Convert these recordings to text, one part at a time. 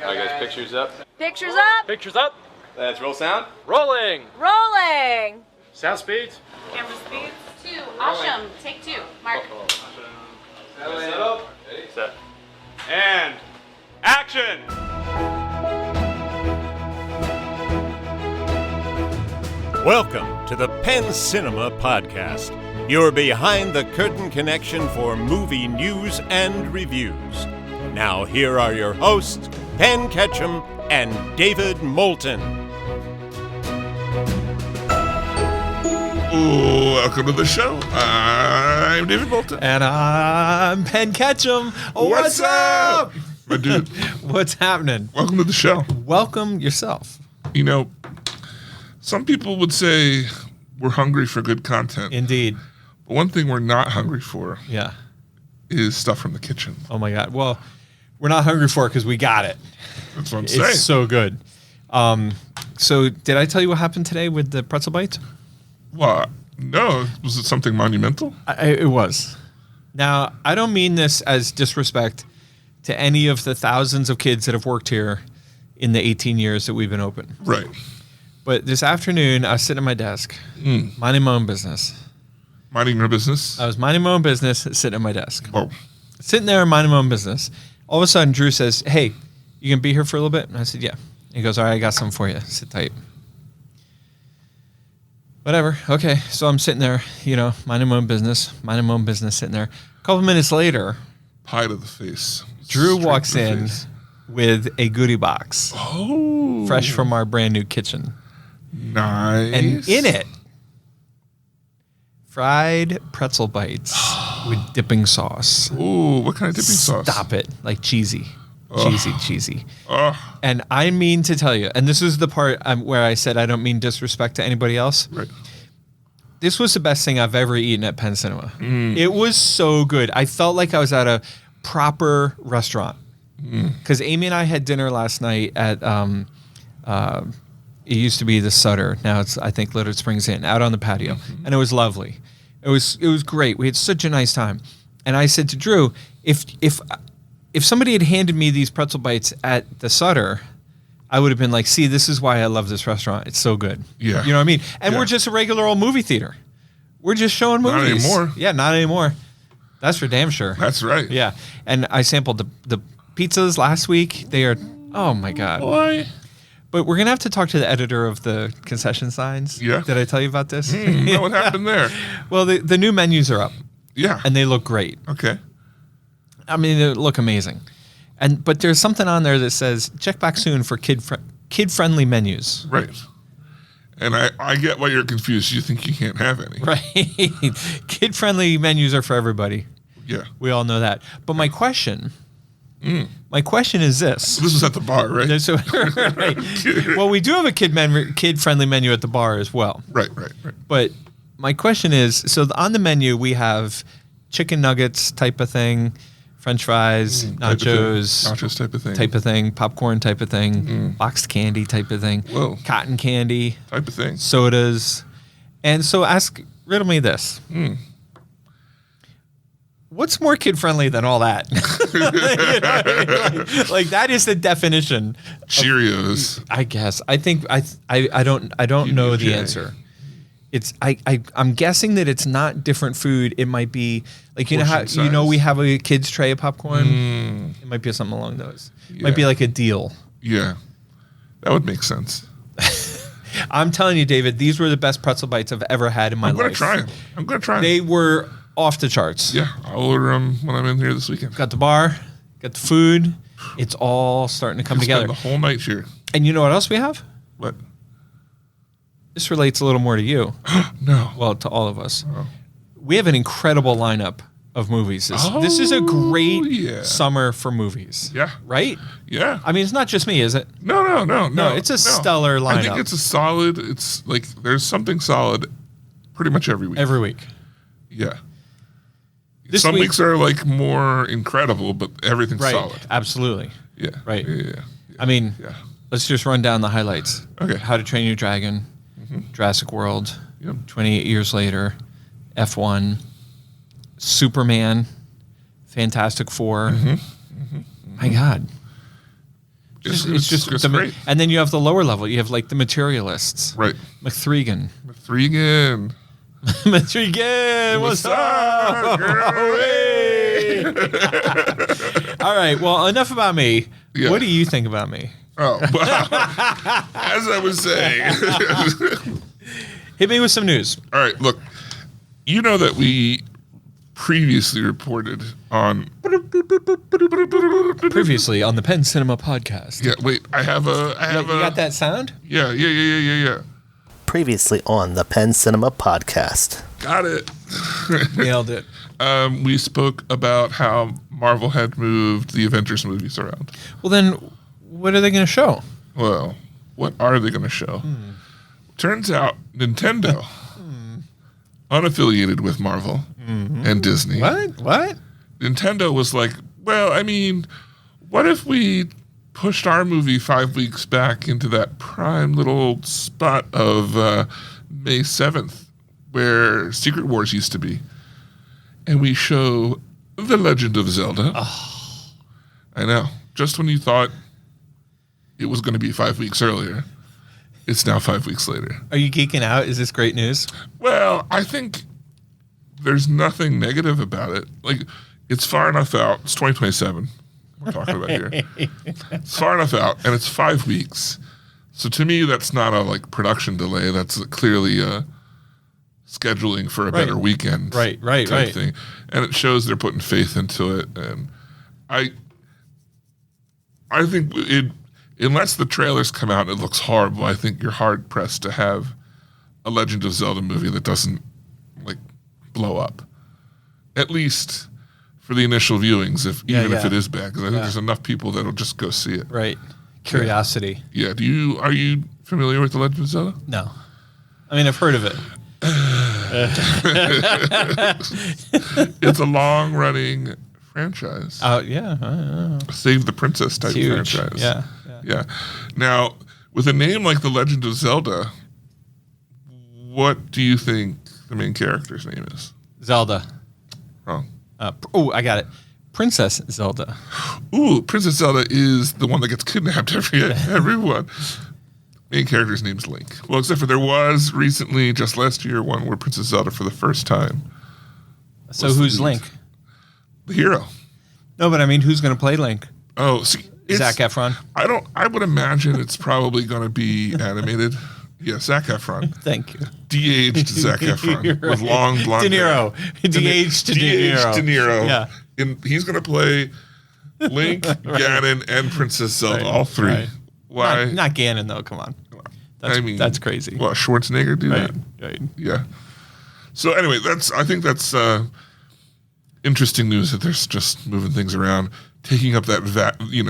All right, guys, pictures up. Pictures up. Pictures up. Let's roll sound. Rolling. Rolling. Sound speeds. Camera speeds. 2. Awesome. Take 2. Mark. Set. And action. Welcome to the Penn Cinema Podcast, your behind-the-curtain connection for movie news and reviews. Now here are your hosts, Penn Ketchum and David Moulton. Welcome to the show. I'm David Moulton. And I'm Penn Ketchum. What's up? My dude. What's happening? Welcome to the show. Welcome yourself. You know, some people would say we're hungry for good content. Indeed. But one thing we're not hungry for Yeah. is stuff from the kitchen. Oh, my God. Well, we're not hungry for it because we got it. That's what I'm saying. It's so good. So did I tell you what happened today with the pretzel bites? Well, no. Was it something monumental? It was. Now, I don't mean this as disrespect to any of the thousands of kids that have worked here in the 18 years that we've been open. Right. But this afternoon, I was sitting at my desk, minding my own business. Minding your business? I was minding my own business, sitting at my desk. Oh. Sitting there minding my own business. All of a sudden, Drew says, "Hey, you can be here for a little bit?" And I said, "Yeah." He goes, "All right, I got something for you. Sit tight." Whatever. Okay. So I'm sitting there, minding my own business, sitting there. A couple minutes later, Pie to the face. Drew Straight walks to the in face. with a goodie box, Oh. fresh from our brand new kitchen. Nice. And in it, fried pretzel bites with dipping sauce. Ooh, what kind of dipping sauce? Stop it. Like cheesy. Cheesy. Oh, And I mean to tell you, and this is the part where I said I don't mean disrespect to anybody else. right. This was the best thing I've ever eaten at Penn Cinema. It was so good. I felt like I was at a proper restaurant. Because Amy and I had dinner last night at, it used to be the Sutter. Now it's, I think, Littered Springs Inn, out on the patio. And it was lovely. It was great. We had such a nice time. And I said to Drew, if somebody had handed me these pretzel bites at the Sutter, I would have been like, see, this is why I love this restaurant. It's so good. Yeah. You know what I mean? And Yeah. we're just a regular old movie theater. We're just showing movies. Not anymore. Yeah, not anymore. That's for damn sure. That's right. Yeah. And I sampled the pizzas last week. They are, oh my God. Boy. But we're going to have to talk to the editor of the concession signs. Yeah. Did I tell you about this? No, what happened there? Well, the new menus are up Yeah. and they look great. Okay. I mean, they look amazing. But there's something on there that says, check back soon for kid-friendly menus. Right. And I get why you're confused. You think you can't have any. Right. Kid-friendly menus are for everybody. Yeah. We all know that. But my question is this. This is at the bar, right? So, right. Well, we do have a kid-friendly menu at the bar as well. Right. But my question is, so on the menu we have chicken nuggets type of thing, French fries, nachos type of thing. popcorn type of thing, boxed candy type of thing, Whoa. cotton candy, Type of thing. sodas. And so riddle me this. What's more kid-friendly than all that? like that is the definition. Cheerios. I guess. I think I don't know the answer. It's I'm guessing that it's not different food. It might be like Portion size. we have a kids tray of popcorn. It might be something along those. It might be Yeah. like a deal. Yeah. That would make sense. I'm telling you, David, these were the best pretzel bites I've ever had in my I'm life. going to try them. They were off the charts. Yeah. I'll order them when I'm in here this weekend. Got the bar, got the food. It's all starting to come together. Spend the whole night here. And you know what else we have? What? This relates a little more to you. No. Well, to all of us. Oh. We have an incredible lineup of movies. This is a great yeah. summer for movies. Yeah. Right? Yeah. I mean, it's not just me, is it? No. It's a stellar lineup. I think it's a solid. It's like there's something solid pretty much every week. Every week. Yeah. This Some week- weeks are like more incredible, but everything's Right. solid. Absolutely. Yeah. Right. Yeah. I mean, Yeah. let's just run down the highlights. Okay. How to Train Your Dragon, Jurassic World, Yep. 28 Years Later, F1, Superman, Fantastic Four. My God. It's just great. and then you have the lower level. You have like the materialists. Right. McThregan. Threegan. McThregan, what's up? Hooray! All right. Well, enough about me. Yeah. What do you think about me? Oh, well, as I was saying. Hit me with some news. All right, look. You know that we previously reported on. Previously on the Penn Cinema podcast. Yeah, wait. I have a. You got that sound? Yeah. Previously on the Penn Cinema podcast. Got it. Nailed it. We spoke about how Marvel had moved the Avengers movies around. Well, then, what are they going to show? Well, what are they going to show? Turns out Nintendo, unaffiliated with Marvel and Disney. What? Nintendo was like, well, I mean, what if we pushed our movie 5 weeks back into that prime little spot of May 7th where Secret Wars used to be, and we show The Legend of Zelda. Oh. I know. Just when you thought it was going to be 5 weeks earlier, it's now 5 weeks later. Are you geeking out? Is this great news? Well, I think there's nothing negative about it. Like, it's far enough out. It's 2027 we're talking about here. It's far enough out, and it's 5 weeks. So to me, that's not a like production delay. That's clearly scheduling for a better weekend. Type thing. And it shows they're putting faith into it. And I think unless the trailers come out and it looks horrible, I think you're hard pressed to have a Legend of Zelda movie that doesn't like blow up. At least for the initial viewings, even if it is bad, because I think there's enough people that'll just go see it. Right. Curiosity. Yeah. Are you familiar with The Legend of Zelda? No. I mean, I've heard of it. It's a long-running franchise. Yeah. Save the Princess type franchise. Yeah. Now, with a name like The Legend of Zelda, what do you think the main character's name is? Zelda. Wrong. I got it. Princess Zelda. Ooh, Princess Zelda is the one that gets kidnapped everyone. Main character's name's Link. Well, except for there was recently, just last year, one where Princess Zelda for the first time. So who's Link? The hero. No, but I mean, who's going to play Link? Oh, see, Zac Efron. I would imagine it's probably going to be animated. Yeah, Zac Efron. Thank you. De-aged Zac Efron with long blonde De Niro. De-aged De Niro. De Niro. Yeah. And he's going to play Link, Ganon, and Princess Zelda, all three. Right. Why? Not Ganon, though. Come on. That's crazy. What, Schwarzenegger do that? Right. Yeah. So anyway, I think that's interesting news that they're just moving things around, taking up that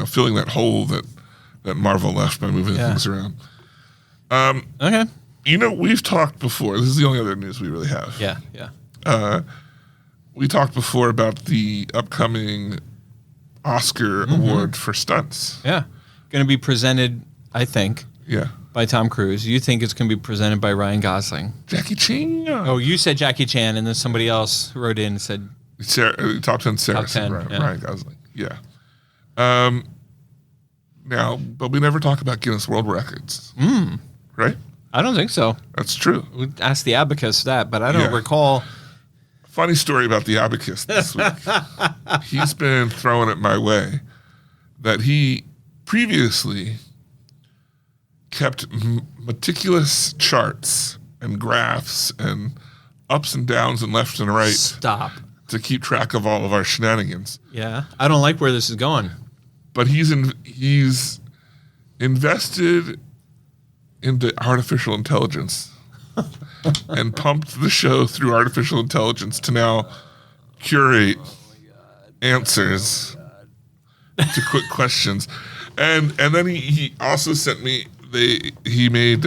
filling that hole that Marvel left by moving things around. Okay. We've talked before. This is the only other news we really have. Yeah. We talked before about the upcoming Oscar award for stunts. Yeah. Going to be presented, I think, Yeah. by Tom Cruise. You think it's going to be presented by Ryan Gosling. Jackie Chan. Oh, you said Jackie Chan, and then somebody else wrote in and said... Top 10 Sarah. Top 10, Ryan Gosling. Yeah. Now, but we never talk about Guinness World Records. Right? I don't think so. That's true. We asked the abacus that, but I don't recall... Funny story about the abacus this week. He's been throwing it my way that he previously kept meticulous charts and graphs and ups and downs and left and right. Stop. To keep track of all of our shenanigans. Yeah. I don't like where this is going. But he's invested into artificial intelligence and pumped the show through artificial intelligence to now curate answers to quick questions. And then he also sent me, he made,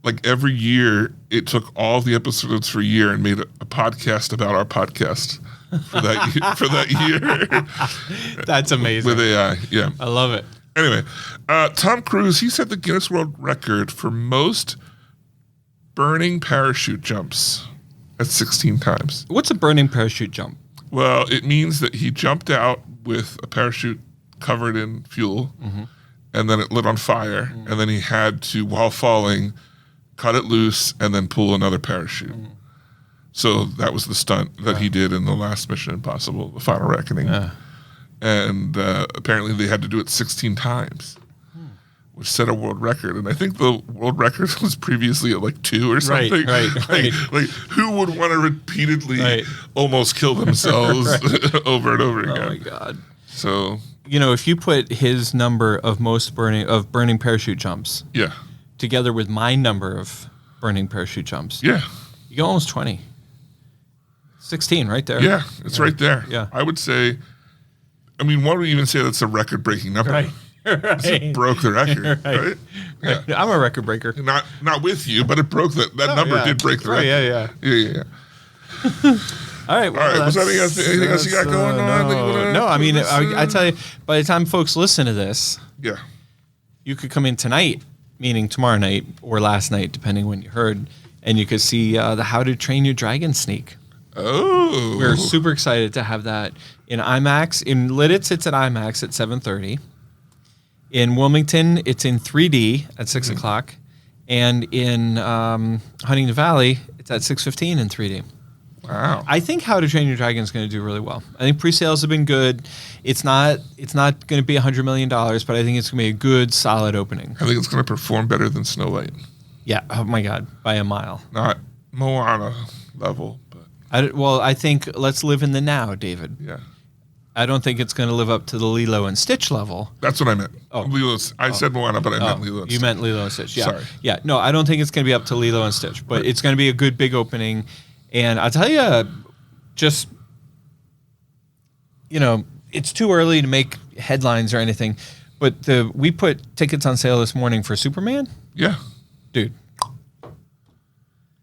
like every year, it took all the episodes for a year and made a podcast about our podcast for that year. That's amazing. With AI, yeah. I love it. Anyway, Tom Cruise, he set the Guinness World Record for most burning parachute jumps at 16 times. What's a burning parachute jump? Well, it means that he jumped out with a parachute covered in fuel, and then it lit on fire, and then he had to, while falling, cut it loose and then pull another parachute. So that was the stunt that he did in the last Mission Impossible, The Final Reckoning. And apparently they had to do it 16 times, which set a world record. And I think the world record was previously at like 2 or something. Like who would want to repeatedly almost kill themselves over and over again? Oh my God. So, you know, if you put his number of burning parachute jumps together with my number of burning parachute jumps, you get almost 20. 16 right there. Yeah, it's right there. Yeah. I would say, I mean, why would we even say that's a record-breaking number? Right. It broke the record, right? Yeah. I'm a record breaker. Not with you, but it broke that number did break the record. Yeah. All right. Well, All right. Was there anything else you got going on? No, I mean, I tell you, by the time folks listen to this, you could come in tonight, meaning tomorrow night or last night, depending when you heard, and you could see the How to Train Your Dragon sneak. Oh. We're super excited to have that in IMAX. In Lidditz, it's at IMAX at 7:30. In Wilmington, it's in 3D at 6 o'clock. And in Huntington Valley, it's at 6:15 in 3D. Wow. I think How to Train Your Dragon is going to do really well. I think pre-sales have been good. It's not going to be $100 million, but I think it's going to be a good, solid opening. I think it's going to perform better than Snow White. Yeah. Oh my God, by a mile. Not Moana level, but I think let's live in the now, David. yeah. I don't think it's going to live up to the Lilo and Stitch level. That's what I meant. Oh. I said Moana, but I meant Lilo and Stitch. You meant Lilo and Stitch. Yeah. Sorry. Yeah. No, I don't think it's going to be up to Lilo and Stitch, but it's going to be a good big opening. And I'll tell you, just, you know, it's too early to make headlines or anything, but we put tickets on sale this morning for Superman. Yeah. Dude.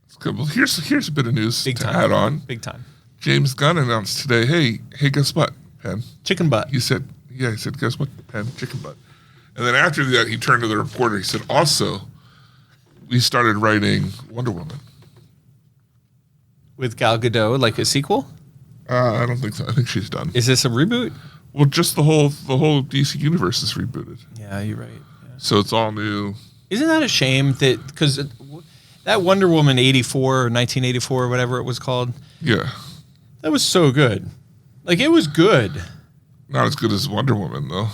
It's good. Well, here's a bit of news Big to time. add on. Big time. James Gunn announced today, hey, guess what, Penn? Chicken butt. He said, guess what, Penn? Chicken butt. And then after that, he turned to the reporter. He said, also, we started writing Wonder Woman. With Gal Gadot, like a sequel? I don't think so. I think she's done. Is this a reboot? Well, just the whole DC universe is rebooted. Yeah, you're right. Yeah. So it's all new. Isn't that a shame that, because that Wonder Woman 84 or 1984 or whatever it was called, Yeah. that was so good. Like, it was good. Not as good as Wonder Woman, though.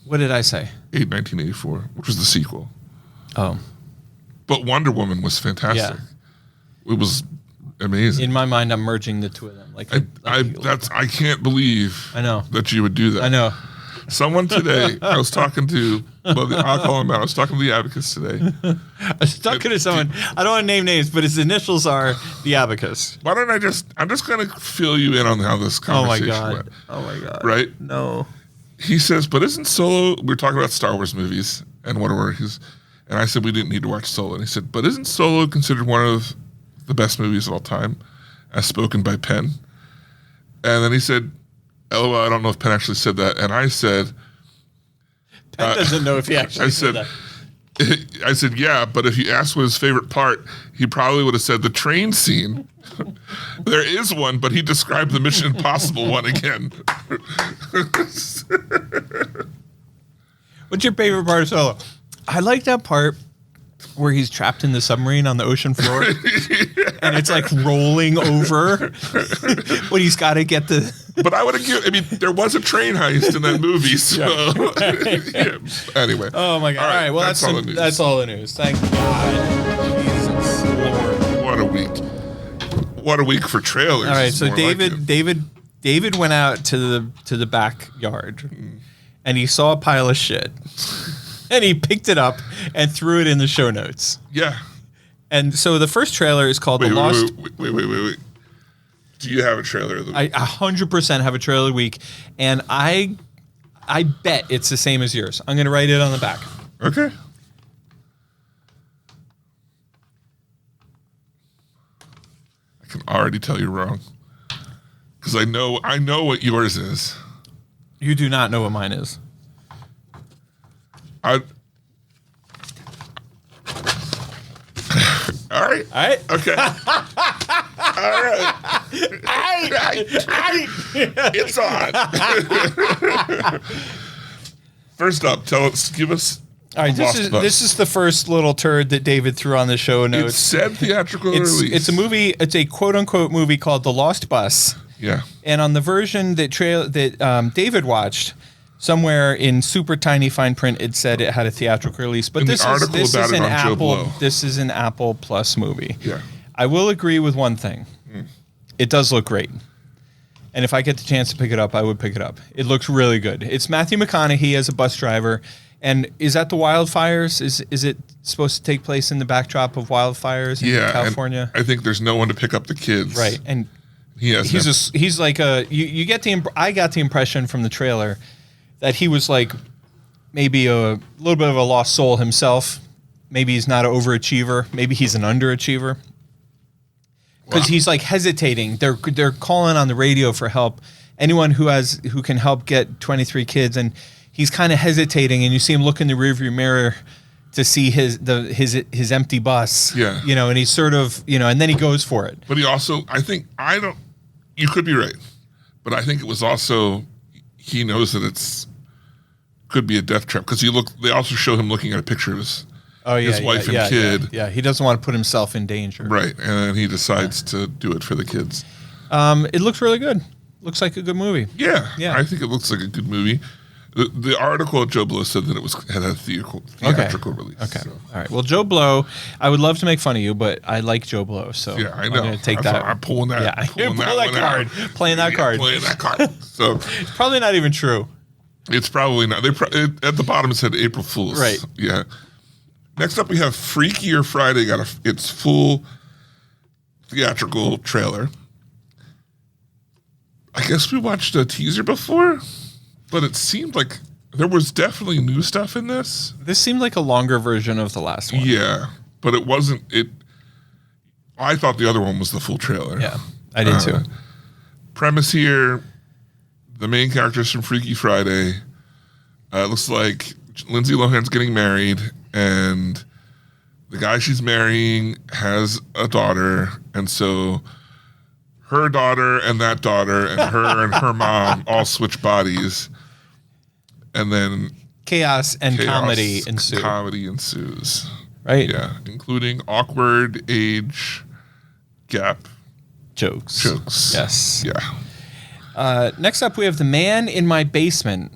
What did I say? 1984, which was the sequel. Oh. But Wonder Woman was fantastic. Yeah. It was amazing. In my mind, I'm merging the two of them. Like, I can't believe I know. that you would do that. I know. Someone today, I was talking to, I'll call him out. I was talking to the Abacus today. I was talking to someone, I don't want to name names, but his initials are the Abacus. Why don't I'm just going to fill you in on how this conversation went. Oh my God. Right? No. He says, but isn't Solo, we're talking about Star Wars movies and whatever. And I said, we didn't need to watch Solo. And he said, but isn't Solo considered one of the best movies of all time, as spoken by Penn? And then he said, LOL, I don't know if Penn actually said that. And I said, Penn doesn't know if he actually said that. I said, yeah, but if you asked what his favorite part, he probably would have said the train scene. There is one, but he described the Mission Impossible one again. What's your favorite part of Solo? I like that part where he's trapped in the submarine on the ocean floor and it's like rolling over when he's got to get the... But I would have given, I mean, there was a train heist in that movie, so... Yeah. Anyway. Oh my God. All right, well, that's all the news. That's all the news. Thank God. Jesus Lord. What a week. What a week for trailers. All right, so More like it. David went out to the backyard and he saw a pile of shit. And he picked it up and threw it in the show notes. Yeah. And so the first trailer is called The Lost... Wait. Do you have a trailer of the week? I 100% have a trailer of the week. And I bet it's the same as yours. I'm going to write it on the back. Okay. I can already tell you're wrong. Because I know what yours is. You do not know what mine is. All right. Okay. All right. It's on. First up, give us All right, Lost Bus. this is the first little turd that David threw on the show It notes. said theatrical release. It's a movie. It's a quote unquote movie called The Lost Bus. Yeah. And on the version that David watched, somewhere in super tiny fine print, it said it had a theatrical release. But In the this article is about it an on Joe Apple. Blow. This is an Apple Plus movie. Yeah. I will agree with one thing. It does look great. And if I get the chance to pick it up, I would pick it up. It looks really good. It's Matthew McConaughey as a bus driver. And is that the wildfires? Is it supposed to take place in the backdrop of wildfires in California? And I think there's no one to pick up the kids. Right. And he's like you get I got the impression from the trailer that he was like maybe a little bit of a lost soul himself. Maybe he's not an overachiever. Maybe he's an underachiever. Because he's like hesitating. They're calling on the radio for help. Anyone who can help get 23 kids, and he's kind of hesitating, and you see him look in the rearview mirror to see his empty bus. Yeah. And he's sort of, and then he goes for it. But he also, you could be right, but I think it was also, he knows that could be a death trap, because they also show him looking at a picture of his wife and kid. Yeah, he doesn't want to put himself in danger. Right, and then he decides to do it for the kids. It looks really good. Looks like a good movie. Yeah, Yeah. I think it looks like a good movie. The article at Joe Blow said that it had a theatrical release. Okay. So. All right. Well, Joe Blow, I would love to make fun of you, but I like Joe Blow, so Yeah, I know. I'm going to take that. I'm pulling that. Yeah, pulling pull that one card. out. Playing that card. Playing that card. So It's probably not even true. it's probably not. At the bottom it said April Fools. Right. Yeah. Next up we have Freakier Friday. Its full theatrical trailer. I guess we watched a teaser before, but it seemed like there was definitely new stuff in this. This seemed like a longer version of the last one. Yeah, but it wasn't. I thought the other one was the full trailer. Yeah, I did too. Premise here, the main characters from Freaky Friday. It looks like Lindsay Lohan's getting married, and the guy she's marrying has a daughter, and so her daughter and that daughter and her and her mom all switch bodies, and then Chaos and comedy ensue. Comedy ensues. Right? Yeah, including awkward age gap Jokes. Yes. Yeah. Next up, we have The Man in My Basement,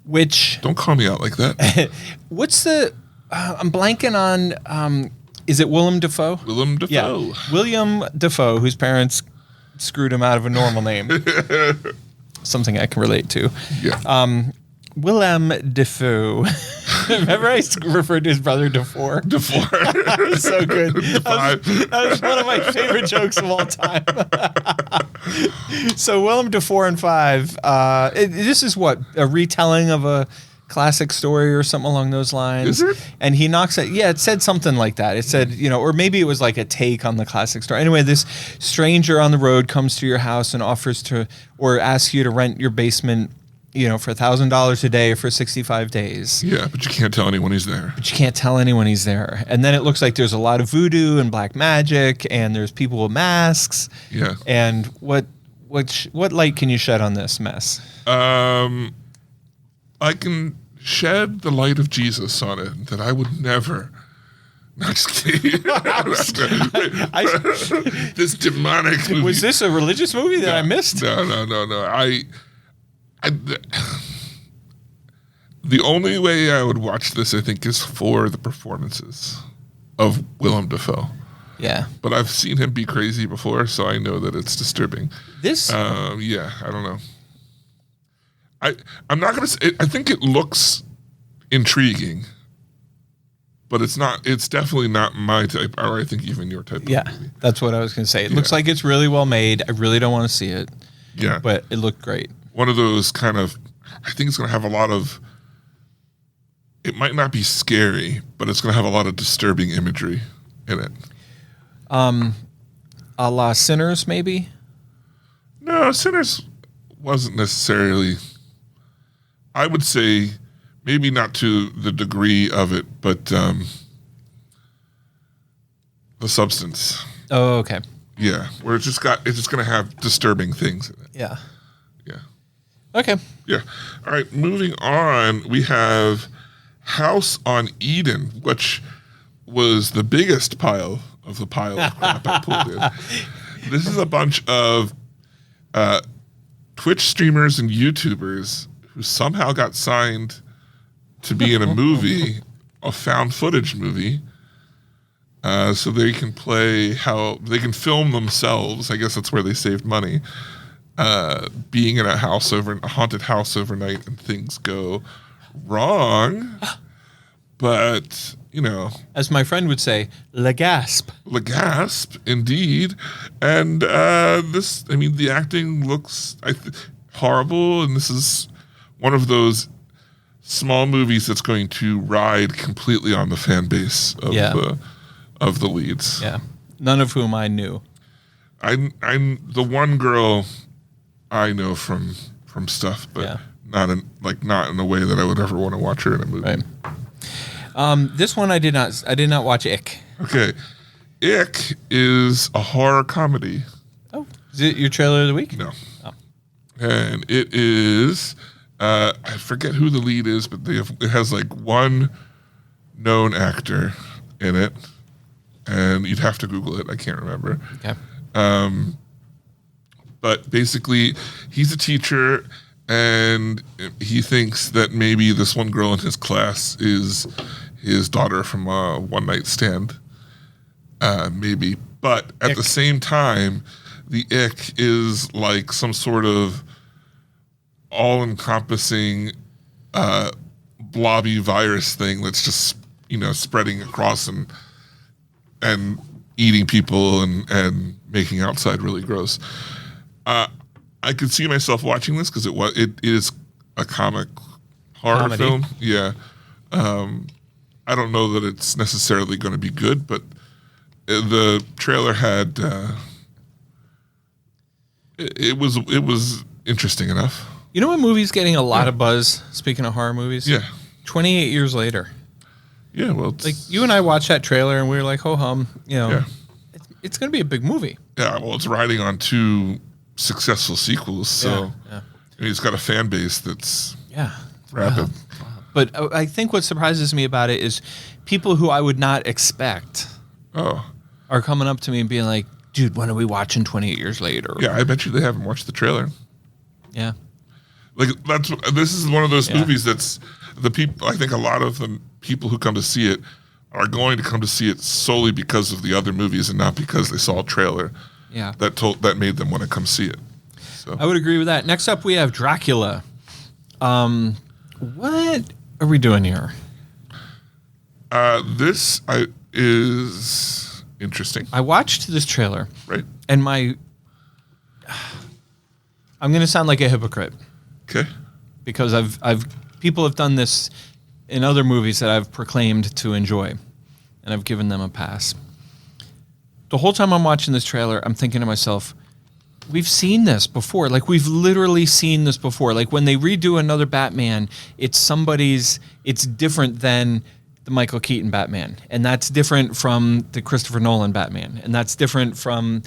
which... Don't call me out like that. What's the... I'm blanking on... is it Willem Dafoe? Willem Dafoe. Yeah. William Dafoe, whose parents screwed him out of a normal name. Something I can relate to. Yeah. Willem Dafoe. Remember I referred to his brother Dafoe? Dafoe. So good. That was one of my favorite jokes of all time. So Willem Dafoe in 5. This is what? A retelling of a classic story or something along those lines. Is it? And he knocks it. Yeah, it said something like that. It said, or maybe it was like a take on the classic story. Anyway, this stranger on the road comes to your house and offers to, or asks you to rent your basement, for $1,000 a day for 65 days. Yeah, but you can't tell anyone he's there. But you can't tell anyone he's there. And then it looks like there's a lot of voodoo and black magic, and there's people with masks. Yeah. And what light can you shed on this mess? I can shed the light of Jesus on it, that I would never. No, just kidding. This demonic movie. Was this a religious movie that I missed? No. The only way I would watch this, I think, is for the performances of Willem Dafoe. Yeah. But I've seen him be crazy before, so I know that it's disturbing. This? Yeah, I don't know. I'm not going to say, I think it looks intriguing, but it's not, it's definitely not my type, or I think even your type of movie. That's what I was going to say. It looks like it's really well made. I really don't want to see it. Yeah. But it looked great. One of those kind of, I think it's going to have a lot of, it might not be scary, but it's going to have a lot of disturbing imagery in it. A la Sinners, maybe? No, Sinners wasn't necessarily, I would say, maybe not to the degree of it, but the substance. Oh, okay. Yeah, where it's just going to have disturbing things in it. Yeah. Yeah. Okay. Yeah. All right, moving on, we have House on Eden, which was the biggest pile of crap I pulled in. This is a bunch of Twitch streamers and YouTubers who somehow got signed to be in a movie, a found footage movie, so they can they can film themselves. I guess that's where they saved money. Being in a haunted house overnight, and things go wrong. But, as my friend would say, le gasp. Le gasp, indeed. And the acting looks horrible, and this is one of those small movies that's going to ride completely on the fan base of the leads. Yeah, none of whom I knew. I'm the one girl I know from stuff, but not in a way that I would ever want to watch her in a movie. Right. This one I did not watch Ick. Okay. Ick is a horror comedy. Oh, is it your trailer of the week? No. Oh. And it is, I forget who the lead is, but it has one known actor in it. And you'd have to Google it. I can't remember. Okay. But basically, he's a teacher, and he thinks that maybe this one girl in his class is his daughter from a one-night stand. Maybe. But at the same time, the ick is like some sort of all-encompassing blobby virus thing that's just, spreading across and eating people and making outside really gross. I could see myself watching this because it is a comic horror Comedy. film. Yeah. I don't know that it's necessarily going to be good, but the trailer had it was interesting enough. You know what movie's getting a lot of buzz? Speaking of horror movies, 28 Years Later. Yeah, well, You and I watched that trailer and we were like, ho hum, it's going to be a big movie. Yeah, well, it's riding on 2 successful sequels, so it's got a fan base that's rapid. But I think what surprises me about it is people who I would not expect are coming up to me and being like, dude, when are we watching 28 Years Later? Yeah, I bet you they haven't watched the trailer. Yeah. This is one of those movies that's the people. I think a lot of the people who come to see it are going to come to see it solely because of the other movies and not because they saw a trailer. Yeah. That made them want to come see it. So I would agree with that. Next up, we have Dracula. What are we doing here? This is interesting. I watched this trailer, right? And I'm going to sound like a hypocrite. Okay. Because people have done this in other movies that I've proclaimed to enjoy, and I've given them a pass. The whole time I'm watching this trailer, I'm thinking to myself, we've seen this before. Like, we've literally seen this before. Like, when they redo another Batman, it's different than the Michael Keaton Batman. And that's different from the Christopher Nolan Batman. And that's different from,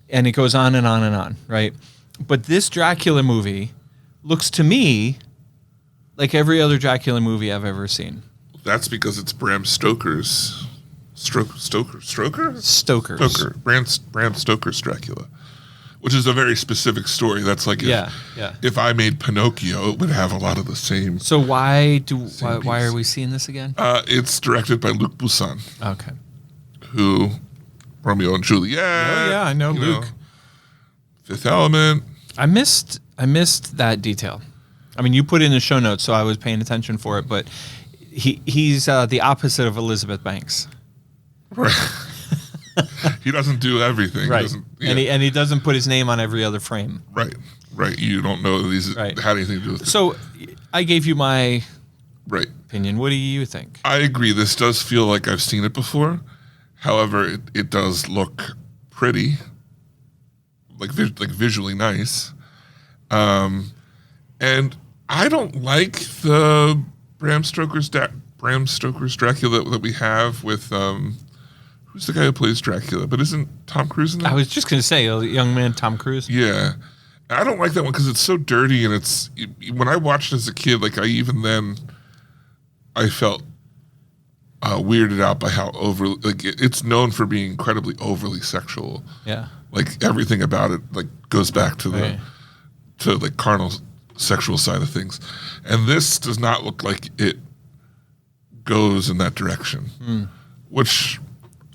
and it goes on and on and on, right? But this Dracula movie looks to me like every other Dracula movie I've ever seen. That's because it's Bram Stoker's Bram Stoker's Dracula, which is a very specific story. That's like if I made Pinocchio, it would have a lot of the same. So why are we seeing this again? It's directed by Luc Besson. Okay. Who Romeo and Juliet. Oh yeah, I know Luc. Fifth Element. I missed that detail. I mean, you put it in the show notes, so I was paying attention for it. But he's the opposite of Elizabeth Banks. Right. He doesn't do everything. Right. He doesn't, and he doesn't put his name on every other frame. Right. Right. You don't know that he's had anything to do with it. So I gave you my right opinion. What do you think? I agree. This does feel like I've seen it before. However, it does look pretty, like visually nice. And I don't like the Bram Stoker's Dracula that we have with who's the guy who plays Dracula? But isn't Tom Cruise in that? I was just going to say, a young man, Tom Cruise. Yeah. I don't like that one because it's so dirty, and when I watched it as a kid, like I even then I felt weirded out by how it's known for being incredibly overly sexual. Yeah. Like everything about it like goes back to the to like carnal sexual side of things. And this does not look like it goes in that direction. Which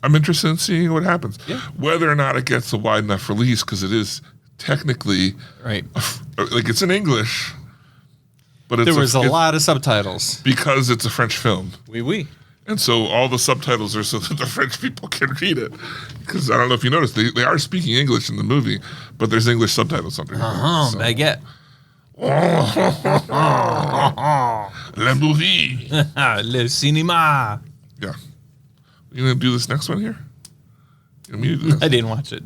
I'm interested in seeing what happens. Yeah. Whether or not it gets a wide enough release, because it is technically like it's in English, but There was a lot of subtitles. because it's a French film. Oui. And so all the subtitles are so that the French people can read it. Because I don't know if you noticed, they are speaking English in the movie, but there's English subtitles underneath. So. Baguette. La movie. Le cinéma. Yeah. You gonna do this next one here? You want me to do this? I didn't watch it.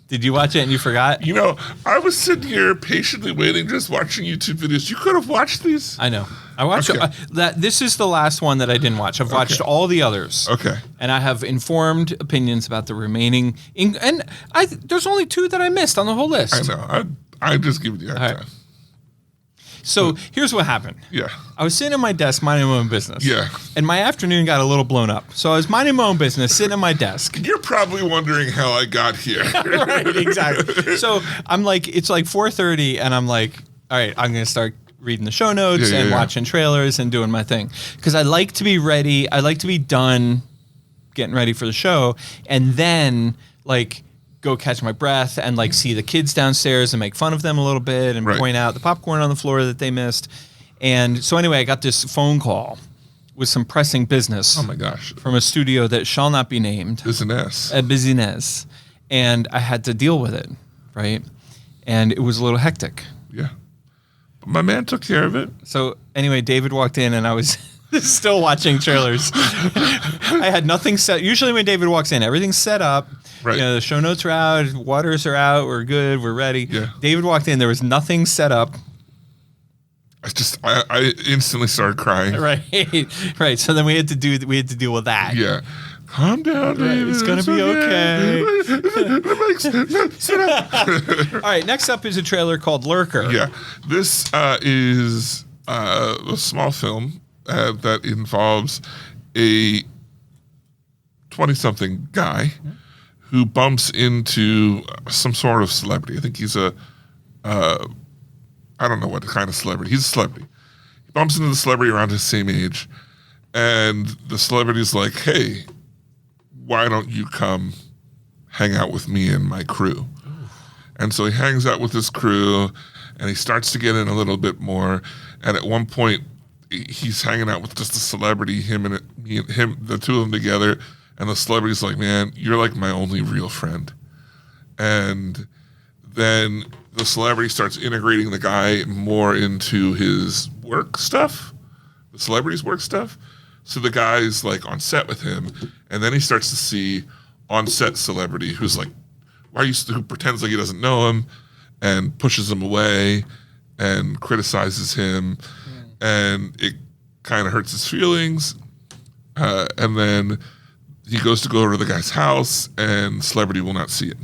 Did you watch it and you forgot? You know, I was sitting here patiently waiting, just watching YouTube videos. You could have watched these. I know. I watched Okay. that. This is the last one that I didn't watch. I've watched all the others. Okay. And I have informed opinions about the remaining. There's only 2 that I missed on the whole list. I know. I just give you a hard All right. time. So here's what happened. Yeah. I was sitting at my desk minding my own business. Yeah. And my afternoon got a little blown up. So I was minding my own business, sitting at my desk. You're probably wondering how I got here. Right, exactly. So I'm like, it's like 4:30, and I'm like, all right, I'm going to start reading the show notes and watching trailers and doing my thing. Because I like to be ready. I like to be done getting ready for the show. And then, like, go catch my breath and, like, see the kids downstairs and make fun of them a little bit and point out the popcorn on the floor that they missed. And so anyway, I got this phone call with some pressing business. Oh, my gosh. From a studio that shall not be named. Business. A business. And I had to deal with it, right? And it was a little hectic. Yeah. But my man took care of it. So anyway, David walked in and I was still watching trailers. I had nothing set. Usually when David walks in, everything's set up. Right. You know, the show notes are out, waters are out, we're good, we're ready. Yeah. David walked in, there was nothing set up. I instantly started crying. Right. So then we had to deal with that. Yeah. Calm down, David. It's gonna be okay. Sit down. All right, next up is a trailer called Lurker. Yeah. This is a small film that involves a 20-something guy who bumps into some sort of celebrity. I think he's I don't know what kind of celebrity. He's a celebrity. He bumps into the celebrity around his same age, and the celebrity's like, hey, why don't you come hang out with me and my crew? And so he hangs out with his crew, and he starts to get in a little bit more. And at one point, he's hanging out with just a celebrity, the two of them together. And the celebrity's like, man, you're like my only real friend. And then the celebrity starts integrating the guy more into his work stuff, the celebrity's work stuff. So the guy's like on set with him, and then he starts to see on-set celebrity who's like, who pretends like he doesn't know him and pushes him away and criticizes him, and it kind of hurts his feelings. And then he goes to go over to the guy's house, and the celebrity will not see him.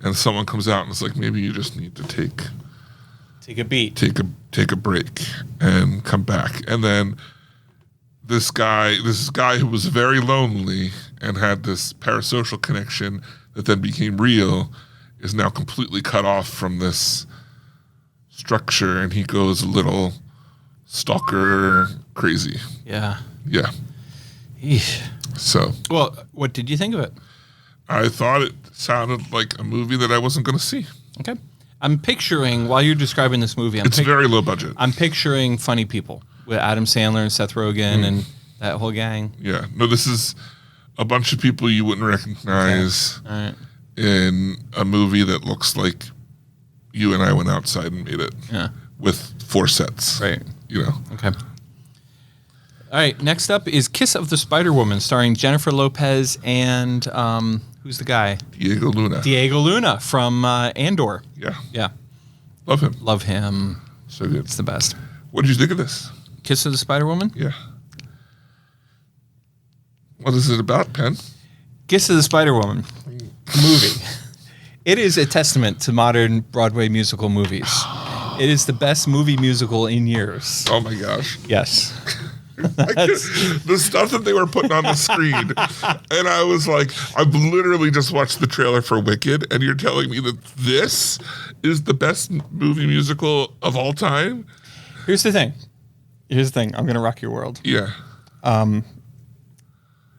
And someone comes out and is like, maybe you just need to take a beat, take a break, and come back. And then this guy who was very lonely and had this parasocial connection that then became real is now completely cut off from this structure, and he goes a little stalker crazy. Yeah. Yeah. Eesh. So. Well, what did you think of it? I thought it sounded like a movie that I wasn't going to see. Okay. I'm picturing, while you're describing this movie, it's very low budget. I'm picturing funny people with Adam Sandler and Seth Rogen and that whole gang. Yeah. No, this is a bunch of people you wouldn't recognize in a movie that looks like you and I went outside and made it. Yeah. With 4 sets. Right. You know. Okay. All right. Next up is Kiss of the Spider-Woman, starring Jennifer Lopez and who's the guy? Diego Luna from Andor. Yeah. Yeah. Love him. So good. It's the best. What did you think of this? Kiss of the Spider-Woman? Yeah. What is it about, Penn? Kiss of the Spider-Woman movie. It is a testament to modern Broadway musical movies. It is the best movie musical in years. Oh my gosh. Yes. The stuff that they were putting on the screen, and I was like, I've literally just watched the trailer for Wicked, and you're telling me that this is the best movie musical of all time? Here's the thing. I'm gonna rock your world. Yeah.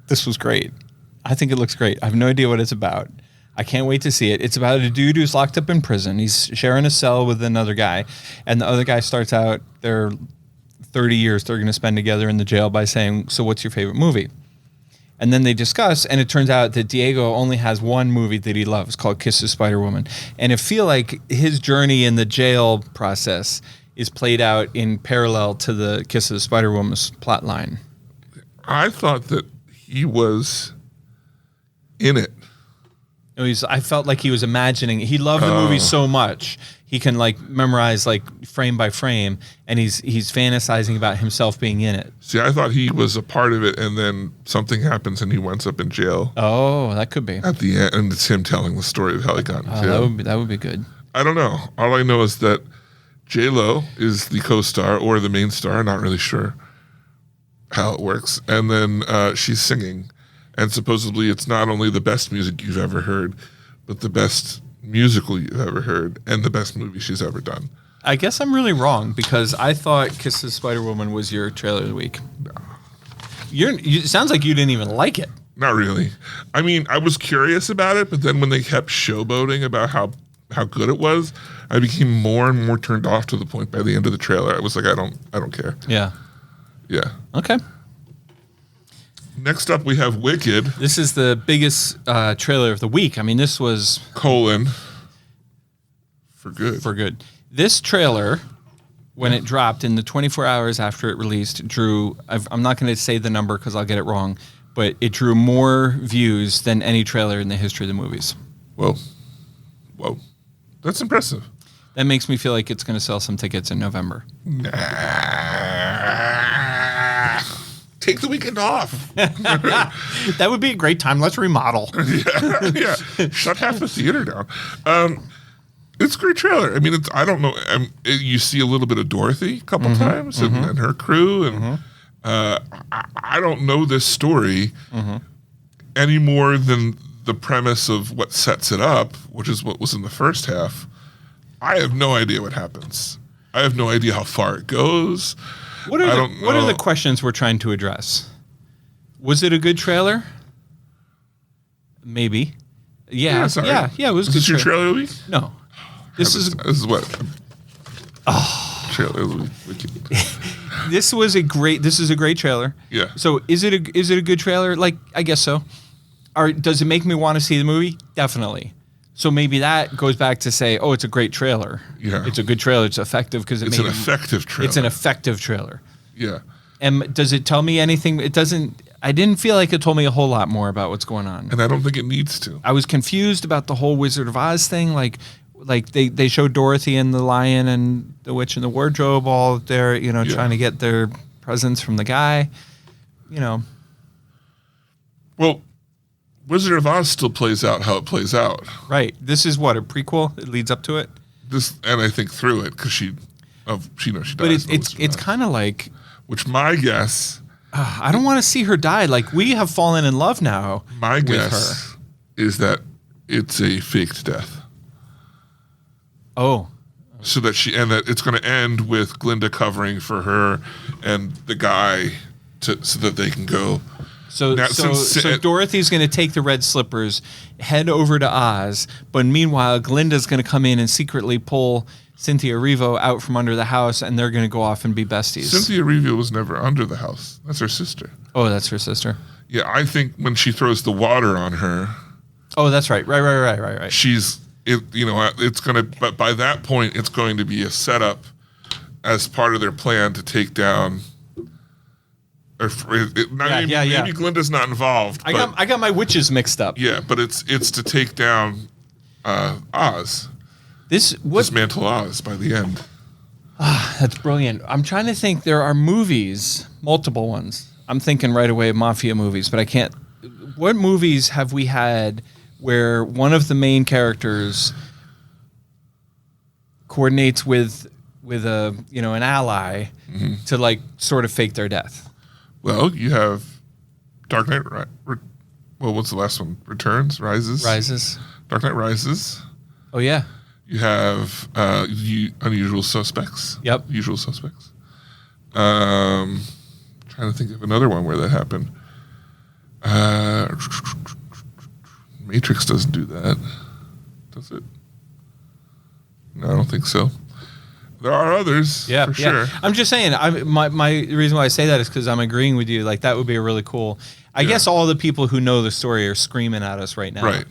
This was great. I think it looks great. I have no idea what it's about. I can't wait to see it. It's about a dude who's locked up in prison. He's sharing a cell with another guy, and the other guy starts out their 30 years they're going to spend together in the jail by saying, "So what's your favorite movie?" And then they discuss, and it turns out that Diego only has one movie that he loves called Kiss the Spider-Woman. And it feel like his journey in the jail process is played out in parallel to the Kiss of the Spider-Woman's plot line. I thought that he was in it. I felt like he was imagining. He loved the movie so much he can like memorize like frame by frame, and he's fantasizing about himself being in it. See, I thought he was a part of it, and then something happens, and he winds up in jail. Oh, that could be At the end, and it's him telling the story of how he got in jail. That would be good. I don't know. All I know is that J-Lo is the co-star or the main star. Not really sure how it works. And then she's singing. And supposedly it's not only the best music you've ever heard, but the best musical you've ever heard and the best movie she's ever done. I guess I'm really wrong because I thought Kiss the Spider-Woman was your trailer of the week. No. It sounds like you didn't even like it. Not really. I mean, I was curious about it, but then when they kept showboating about how good it was, I became more and more turned off to the point by the end of the trailer. I was like, I don't care. Yeah. Yeah. Okay. Next up, we have Wicked. This is the biggest trailer of the week. I mean, this was... For good. For good. This trailer, when it dropped in the 24 hours after it released, drew... I'm not going to say the number because I'll get it wrong, but it drew more views than any trailer in the history of the movies. Whoa. That's impressive. That makes me feel like it's going to sell some tickets in November. Take the weekend off. That would be a great time. Let's remodel. Yeah. Shut half the theater down. It's a great trailer. I mean, I don't know. You see a little bit of Dorothy a couple times and her crew. And I don't know this story any more than the premise of what sets it up, which is what was in the first half. I have no idea what happens. I have no idea how far it goes. What are the questions we're trying to address? Was it a good trailer? Maybe. Yeah, it was a good. Is this your trailer of the week? No. This is what? Trailer of the week. This is a great trailer. Yeah. So is it a good trailer? Like, I guess so. Does it make me want to see the movie? Definitely. So maybe that goes back to say, oh, it's a great trailer. Yeah. It's a good trailer. It's effective because it's an effective trailer. It's an effective trailer. Yeah. And does it tell me anything? It doesn't. I didn't feel like it told me a whole lot more about what's going on. And I don't think it needs to. I was confused about the whole Wizard of Oz thing. Like they showed Dorothy and the Lion and the Witch in the Wardrobe all there, trying to get their presents from the guy. Well, Wizard of Oz still plays out how it plays out. Right. This is what, a prequel? It leads up to it? And I think through it, because she knows she dies. But it's kind of like... Which my guess... I don't want to see her die. Like, we have fallen in love now My guess is that it's a faked death. Oh. So that it's going to end with Glinda covering for her and the guy so that they can go... So Dorothy's going to take the red slippers, head over to Oz, but meanwhile, Glinda's going to come in and secretly pull Cynthia Erivo out from under the house, and they're going to go off and be besties. Cynthia Erivo was never under the house. That's her sister. Oh, that's her sister. Yeah, I think when she throws the water on her... Oh, that's right. Right. It's going to... But by that point, it's going to be a setup as part of their plan to take down... Maybe Glinda's not involved. I got my witches mixed up. Yeah, but it's to take down Oz. Dismantle Oz by the end. That's brilliant. I'm trying to think. There are movies, multiple ones. I'm thinking right away mafia movies, but I can't. What movies have we had where one of the main characters coordinates with an ally to like sort of fake their death? Well, you have Dark Knight. Well, what's the last one? Returns, Rises. Dark Knight Rises. Oh yeah. You have Unusual Suspects. Yep. Usual Suspects. Trying to think of another one where that happened. Matrix doesn't do that, does it? No, I don't think so. There are others, for sure. I'm just saying. My reason why I say that is because I'm agreeing with you. Like that would be a really cool. I guess all the people who know the story are screaming at us right now. Right.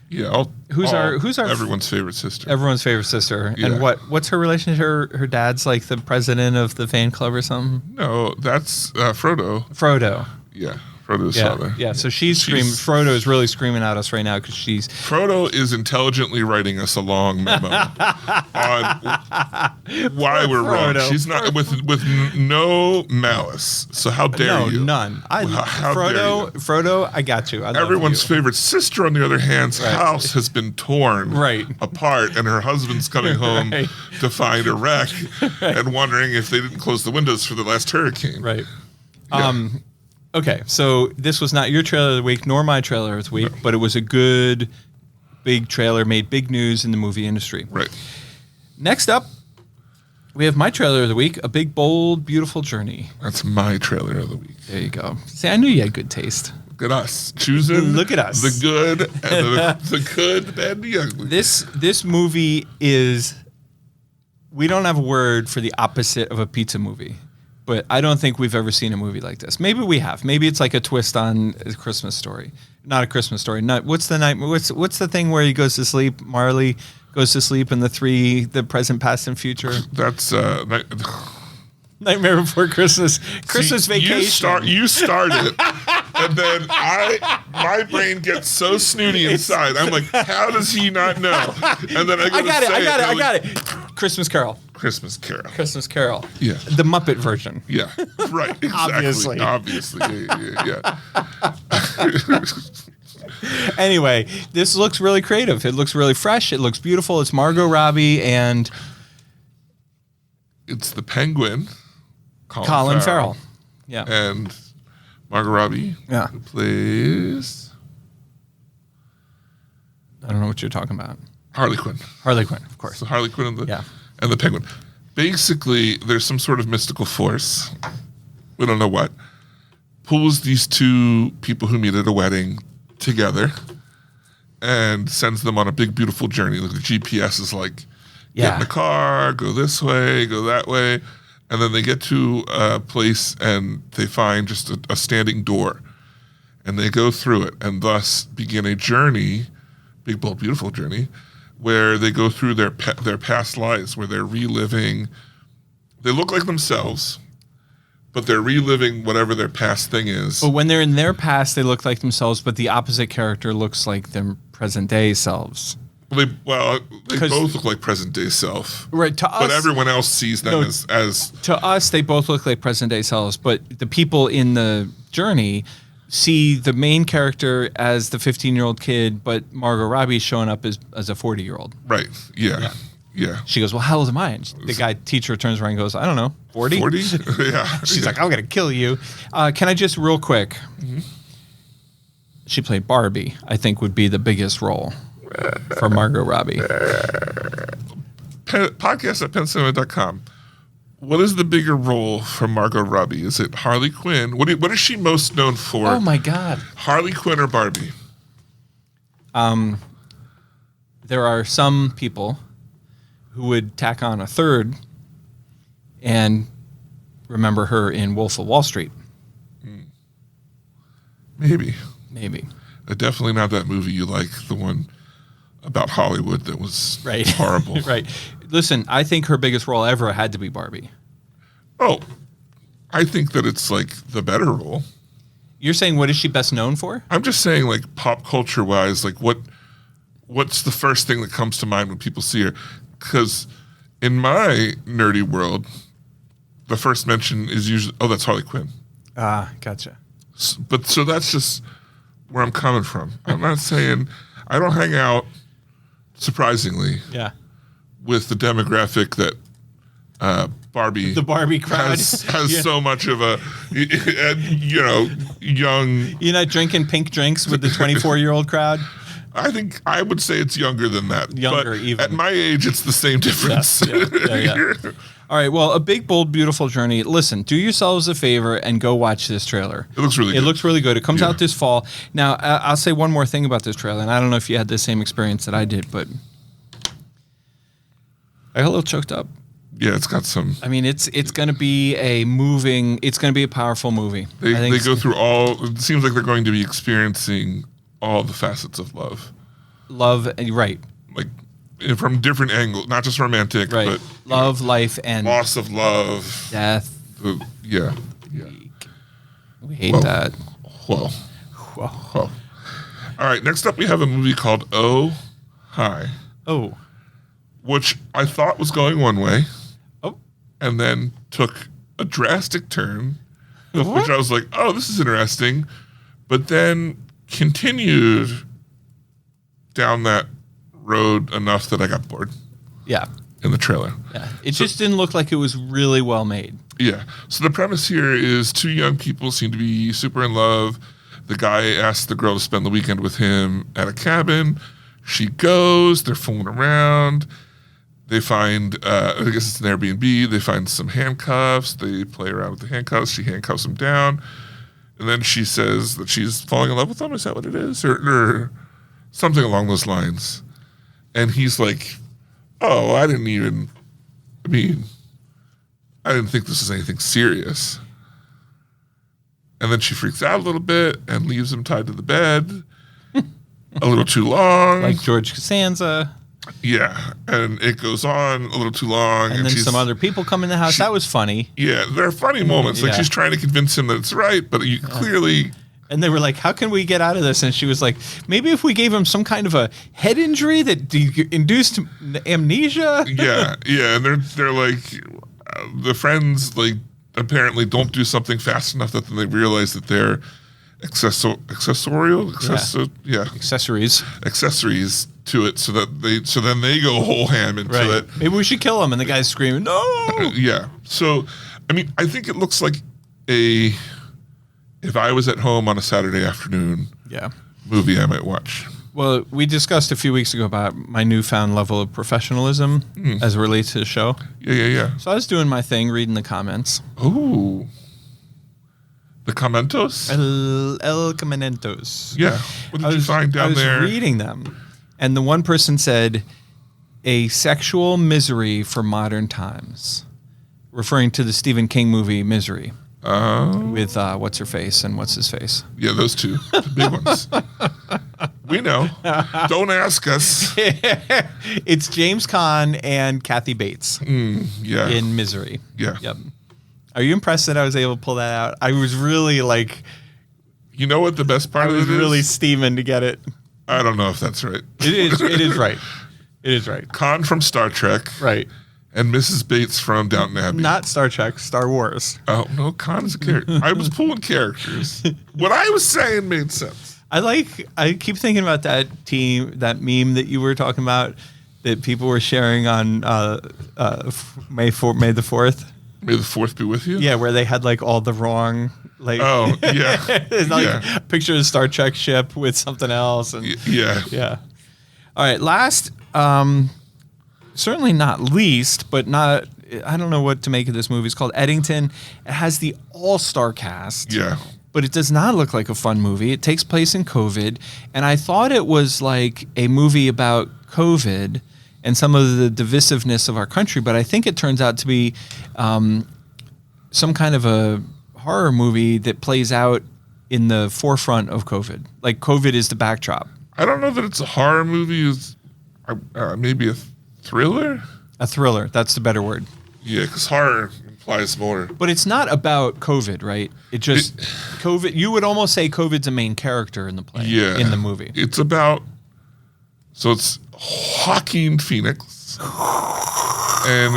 Yeah. Who's our everyone's favorite sister? Everyone's favorite sister. Yeah. And what's her relation to her dad's like the president of the fan club or something? No, that's Frodo. Frodo. Yeah. Frodo's father. Yeah, so she's screaming. Frodo is really screaming at us right now because she's. Frodo is intelligently writing us a long memo on why we're wrong. She's not with no malice. So how dare you? No, none. How dare you? Frodo, I got you. Everyone's favorite sister, on the other hand, house has been torn apart, and her husband's coming home to find a wreck and wondering if they didn't close the windows for the last hurricane. Right. Yeah. Okay, so this was not your trailer of the week, nor my trailer of the week, but it was a good, big trailer, made big news in the movie industry. Right. Next up, we have my trailer of the week, A Big, Bold, Beautiful Journey. That's my trailer of the week. There you go. See, I knew you had good taste. Look at us. Choosing Look at us. The good, and the good, the bad, and the ugly. This movie is, we don't have a word for the opposite of a pizza movie. But I don't think we've ever seen a movie like this. Maybe we have. Maybe it's like a twist on A Christmas Story. Not A Christmas Story. What's the thing where he goes to sleep? Marley goes to sleep, and the present, past, and future. That's Nightmare Before Christmas. Christmas Vacation. You start it, and then my brain gets so snooty inside. I'm like, how does he not know? And then I got it. Christmas Carol. Christmas Carol. Yeah. The Muppet version. Yeah. Right. Exactly. Obviously. Yeah. Anyway, this looks really creative. It looks really fresh. It looks beautiful. It's Margot Robbie and it's the Penguin. Colin Farrell. Yeah. And Margot Robbie. Yeah. Who plays. I don't know what you're talking about. Harley Quinn, of course. So Harley Quinn and the Penguin. Basically, there's some sort of mystical force, we don't know what, pulls these two people who meet at a wedding together and sends them on a big, beautiful journey. Like the GPS is like, get in the car, go this way, go that way. And then they get to a place and they find just a standing door. And they go through it and thus begin a journey, big, bold, beautiful journey, where they go through their past lives, where they're reliving. They look like themselves, but they're reliving whatever their past thing is. But when they're in their past, they look like themselves, but the opposite character looks like their present day selves. They both look like present day self, right? To us, but everyone else sees them as. To us, they both look like present day selves, but the people in the journey see the main character as the 15-year-old kid, but Margot Robbie showing up as a 40-year-old. Right. Yeah. She goes, well, how old am I? And the teacher turns around and goes, I don't know, 40? 40? Yeah. She's like, I'm going to kill you. Can I just real quick? Mm-hmm. She played Barbie, I think would be the biggest role for Margot Robbie. Podcast at pencinema.com. What is the bigger role for Margot Robbie? Is it Harley Quinn? What is she most known for? Oh, my God. Harley Quinn or Barbie? There are some people who would tack on a third and remember her in Wolf of Wall Street. Maybe. Definitely not that movie you like, the one about Hollywood that was horrible. Right. Listen, I think her biggest role ever had to be Barbie. Oh, I think that it's like the better role. You're saying what is she best known for? I'm just saying like pop culture wise, like what's the first thing that comes to mind when people see her? Because in my nerdy world, the first mention is usually, that's Harley Quinn. Ah, gotcha. So that's just where I'm coming from. I'm not saying, I don't hang out, surprisingly, with the demographic that Barbie. The Barbie crowd has so much of a, young. You're not drinking pink drinks with the 24-year-old crowd. I think I would say it's younger than that. Younger, but even. At my age, it's the same difference. Yeah. All right. Well, A Big, Bold, Beautiful Journey. Listen, do yourselves a favor and go watch this trailer. It looks really good. It looks really good. It comes out this fall. Now, I'll say one more thing about this trailer, and I don't know if you had the same experience that I did, but I got a little choked up. Yeah, it's got some. I mean, it's going to be it's going to be a powerful movie. They go through all. It seems like they're going to be experiencing all the facets of love. Love, right. Like from different angles, not just romantic, Right. but Love, life, and loss of love. death. Yeah. We hate that. Whoa. All right, next up we have a movie called Oh, Hi, Oh. which I thought was going one way. Oh. And then took a drastic turn, which I was like, oh, this is interesting. But then continued down that road enough that I got bored Yeah. in the trailer. Yeah. It just didn't look like it was really well made. Yeah. So the premise here is two young people seem to be super in love. The guy asks the girl to spend the weekend with him at a cabin. She goes. They're fooling around. They find, I guess it's an Airbnb. They find some handcuffs. They play around with the handcuffs. She handcuffs him down. And then she says that she's falling in love with him. Is that what it is? Or something along those lines. And he's like, oh, I didn't think this was anything serious. And then she freaks out a little bit and leaves him tied to the bed a little too long. Like George Costanza. Yeah. And it goes on a little too long. And then some other people come in the house. That was funny. Yeah, there are funny moments. Like Yeah. she's trying to convince him that it's right, but you clearly... And they were like, how can we get out of this? And she was like, maybe if we gave him some kind of a head injury that induced amnesia. Yeah. And they're like... the friends, like, apparently don't do something fast enough that then they realize that they're accessorial accessories to it, so then they go whole ham into it. Maybe we should kill him. And the guy's screaming, no. Yeah. So, I mean, I think it looks like if I was at home on a Saturday afternoon movie I might watch. Well, we discussed a few weeks ago about my newfound level of professionalism as it relates to the show. Yeah. So I was doing my thing, reading the comments. Ooh. The commentos? El Comentos. Yeah. What did you find down there? I was reading them. And the one person said, a sexual misery for modern times, referring to the Stephen King movie Misery. With what's her face and what's his face. Yeah, those two, the big ones. We know. Don't ask us. It's James Caan and Kathy Bates. Yeah. In Misery. Yeah. Yep. Are you impressed that I was able to pull that out? I was really like. You know what the best part of it is? I was really steaming to get it. I don't know if that's right. It is. It is right. It is right. Khan from Star Trek. Right. And Mrs. Bates from Downton Abbey. Not Star Trek, Star Wars. Oh, no, Khan's a character. I was pulling characters. What I was saying made sense. I keep thinking about that meme that you were talking about that people were sharing on May the 4th. May the 4th be with you? Yeah, where they had like all the wrong Oh, yeah. It's like picture of a Star Trek ship with something else. And Yeah. All right, last certainly not least, but not, I don't know what to make of this movie. It's called Eddington. It has the all-star cast. Yeah. But it does not look like a fun movie. It takes place in COVID. And I thought it was like a movie about COVID and some of the divisiveness of our country. But I think it turns out to be some kind of a horror movie that plays out in the forefront of COVID. Like COVID is the backdrop. I don't know that it's a horror movie. It's maybe a thriller? A thriller. That's the better word. Yeah, because horror implies more. But it's not about COVID, right? COVID. You would almost say COVID's a main character in the play. Yeah. In the movie. It's about. So it's Joaquin Phoenix. And.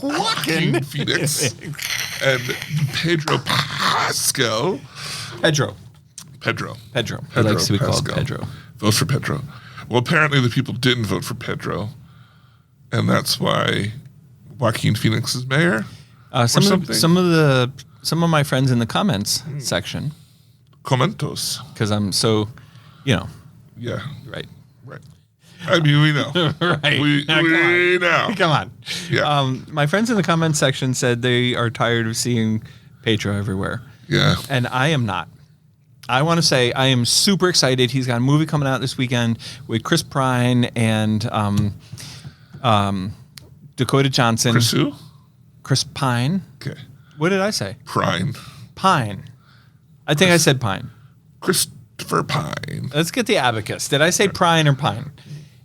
Joaquin Phoenix. And Pedro Pascal. Pedro. He likes to be called Pedro. Vote for Pedro. Well, apparently the people didn't vote for Pedro. and that's why Joaquin Phoenix is mayor. Some of my friends in the comments section, Comentos. because I'm so, Yeah. right. Right. I mean, we know. Right. We know. Come on. Yeah. My friends in the comments section said they are tired of seeing Pedro everywhere. Yeah. And I am not. I want to say I am super excited. He's got a movie coming out this weekend with Chris Pine and Dakota Johnson. Chris who? Chris Pine. Okay. What did I say? Pine. Pine. I think I said Pine. Christopher Pine. Let's get the abacus. Did I say Pine or Pine?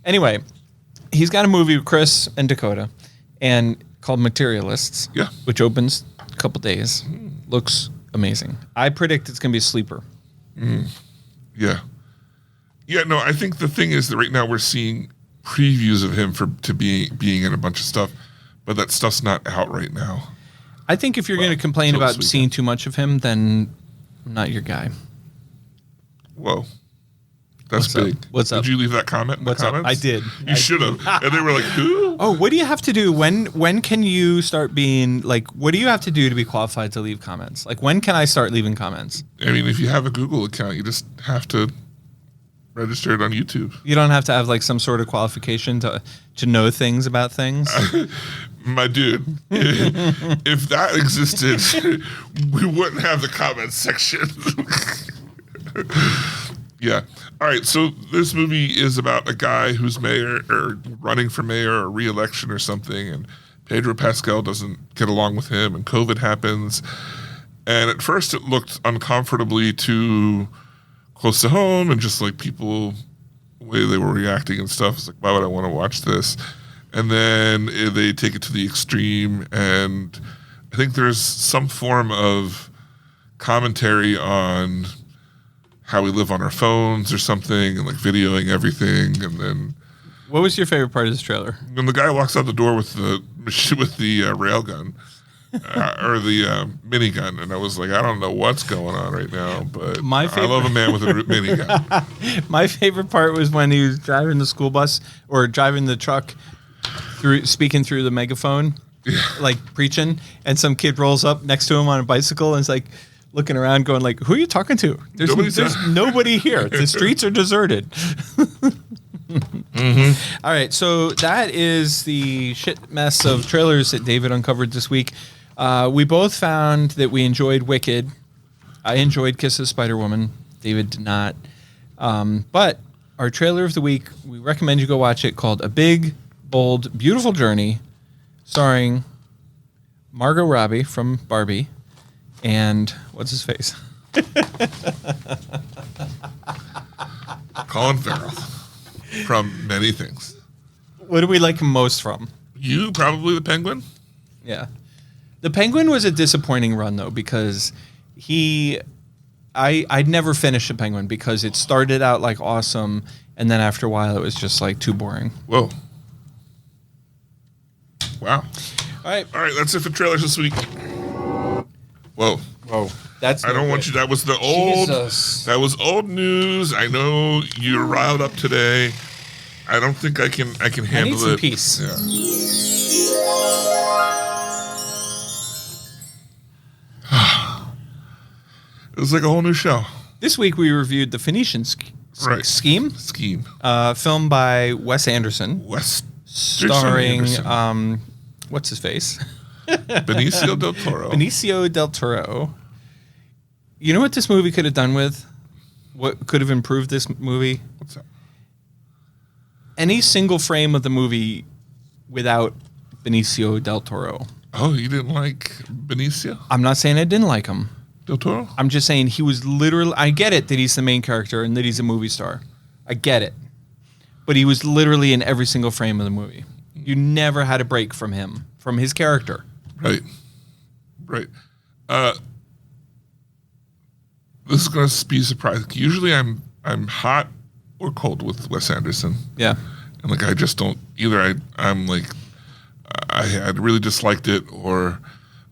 Anyway, he's got a movie with Chris and Dakota and called Materialists. Yeah. Which opens a couple days. Looks amazing. I predict it's going to be a sleeper. Yeah. Yeah, no, I think the thing is that right now we're seeing previews of him being in a bunch of stuff, but that stuff's not out right now. I think if you're going to complain till this about weekend. seeing too much of him, then I'm not your guy. Whoa. That's What's up? big. What's up? Did you leave that comment in What's the up? comments? I did. You should have. And they were like, who? Oh, what do you have to do? When can you start being like, what do you have to do to be qualified to leave comments? Like, when can I start leaving comments? I mean, if you have a Google account, you just have to register it on YouTube. You don't have to have like some sort of qualification to know things about things. My dude, if that existed, we wouldn't have the comments section. Yeah. All right. So this movie is about a guy who's mayor or running for mayor or re-election or something, and Pedro Pascal doesn't get along with him, and COVID happens. And at first it looked uncomfortably too close to home, and just like people, the way they were reacting and stuff, it's like, why would I want to watch this? And then they take it to the extreme, and I think there's some form of commentary on how we live on our phones or something, and like videoing everything. And then What was your favorite part of this trailer? when the guy walks out the door with the rail gun or the minigun, and I was like, I don't know what's going on right now, but My I love a man with a minigun. My favorite part was when he was driving the school bus or driving the truck speaking through the megaphone, like preaching, and some kid rolls up next to him on a bicycle and is like looking around going like, who are you talking to? There's nobody here. The streets are deserted. All right, so that is the shit mess of trailers that David uncovered this week. We both found that we enjoyed Wicked. I enjoyed Kiss of Spider-Woman. David did not. But our trailer of the week, we recommend you go watch it, called A Big, Bold, Beautiful Journey, starring Margot Robbie from Barbie and what's his face? Colin Farrell from many things. What do we like him most from? You probably the Penguin. Yeah. The Penguin was a disappointing run, though, because I'd never finished The Penguin because it started out like awesome, and then after a while it was just like too boring. Whoa. Wow. All right. All right, that's it for trailers this week. Whoa. Whoa. That's I don't want you. That was the old. Jesus. That was old news. I know you're riled up today. I don't think I can handle need some it. peace. Yeah. It was like a whole new show. This week we reviewed the Phoenician Scheme, film by Wes Anderson, starring what's his face? Benicio del Toro. Benicio del Toro. You know what this movie could have done with? What could have improved this movie? What's that? Any single frame of the movie without Benicio del Toro. Oh, you didn't like Benicio I'm not saying I didn't like him. del Toro? I'm just saying he was literally... I get it that he's the main character and that he's a movie star. I get it. But he was literally in every single frame of the movie. You never had a break from him, from his character. Right. Right. This is going to be surprising. Usually I'm hot or cold with Wes Anderson. Yeah. And like I just don't either. I'm like I really disliked it or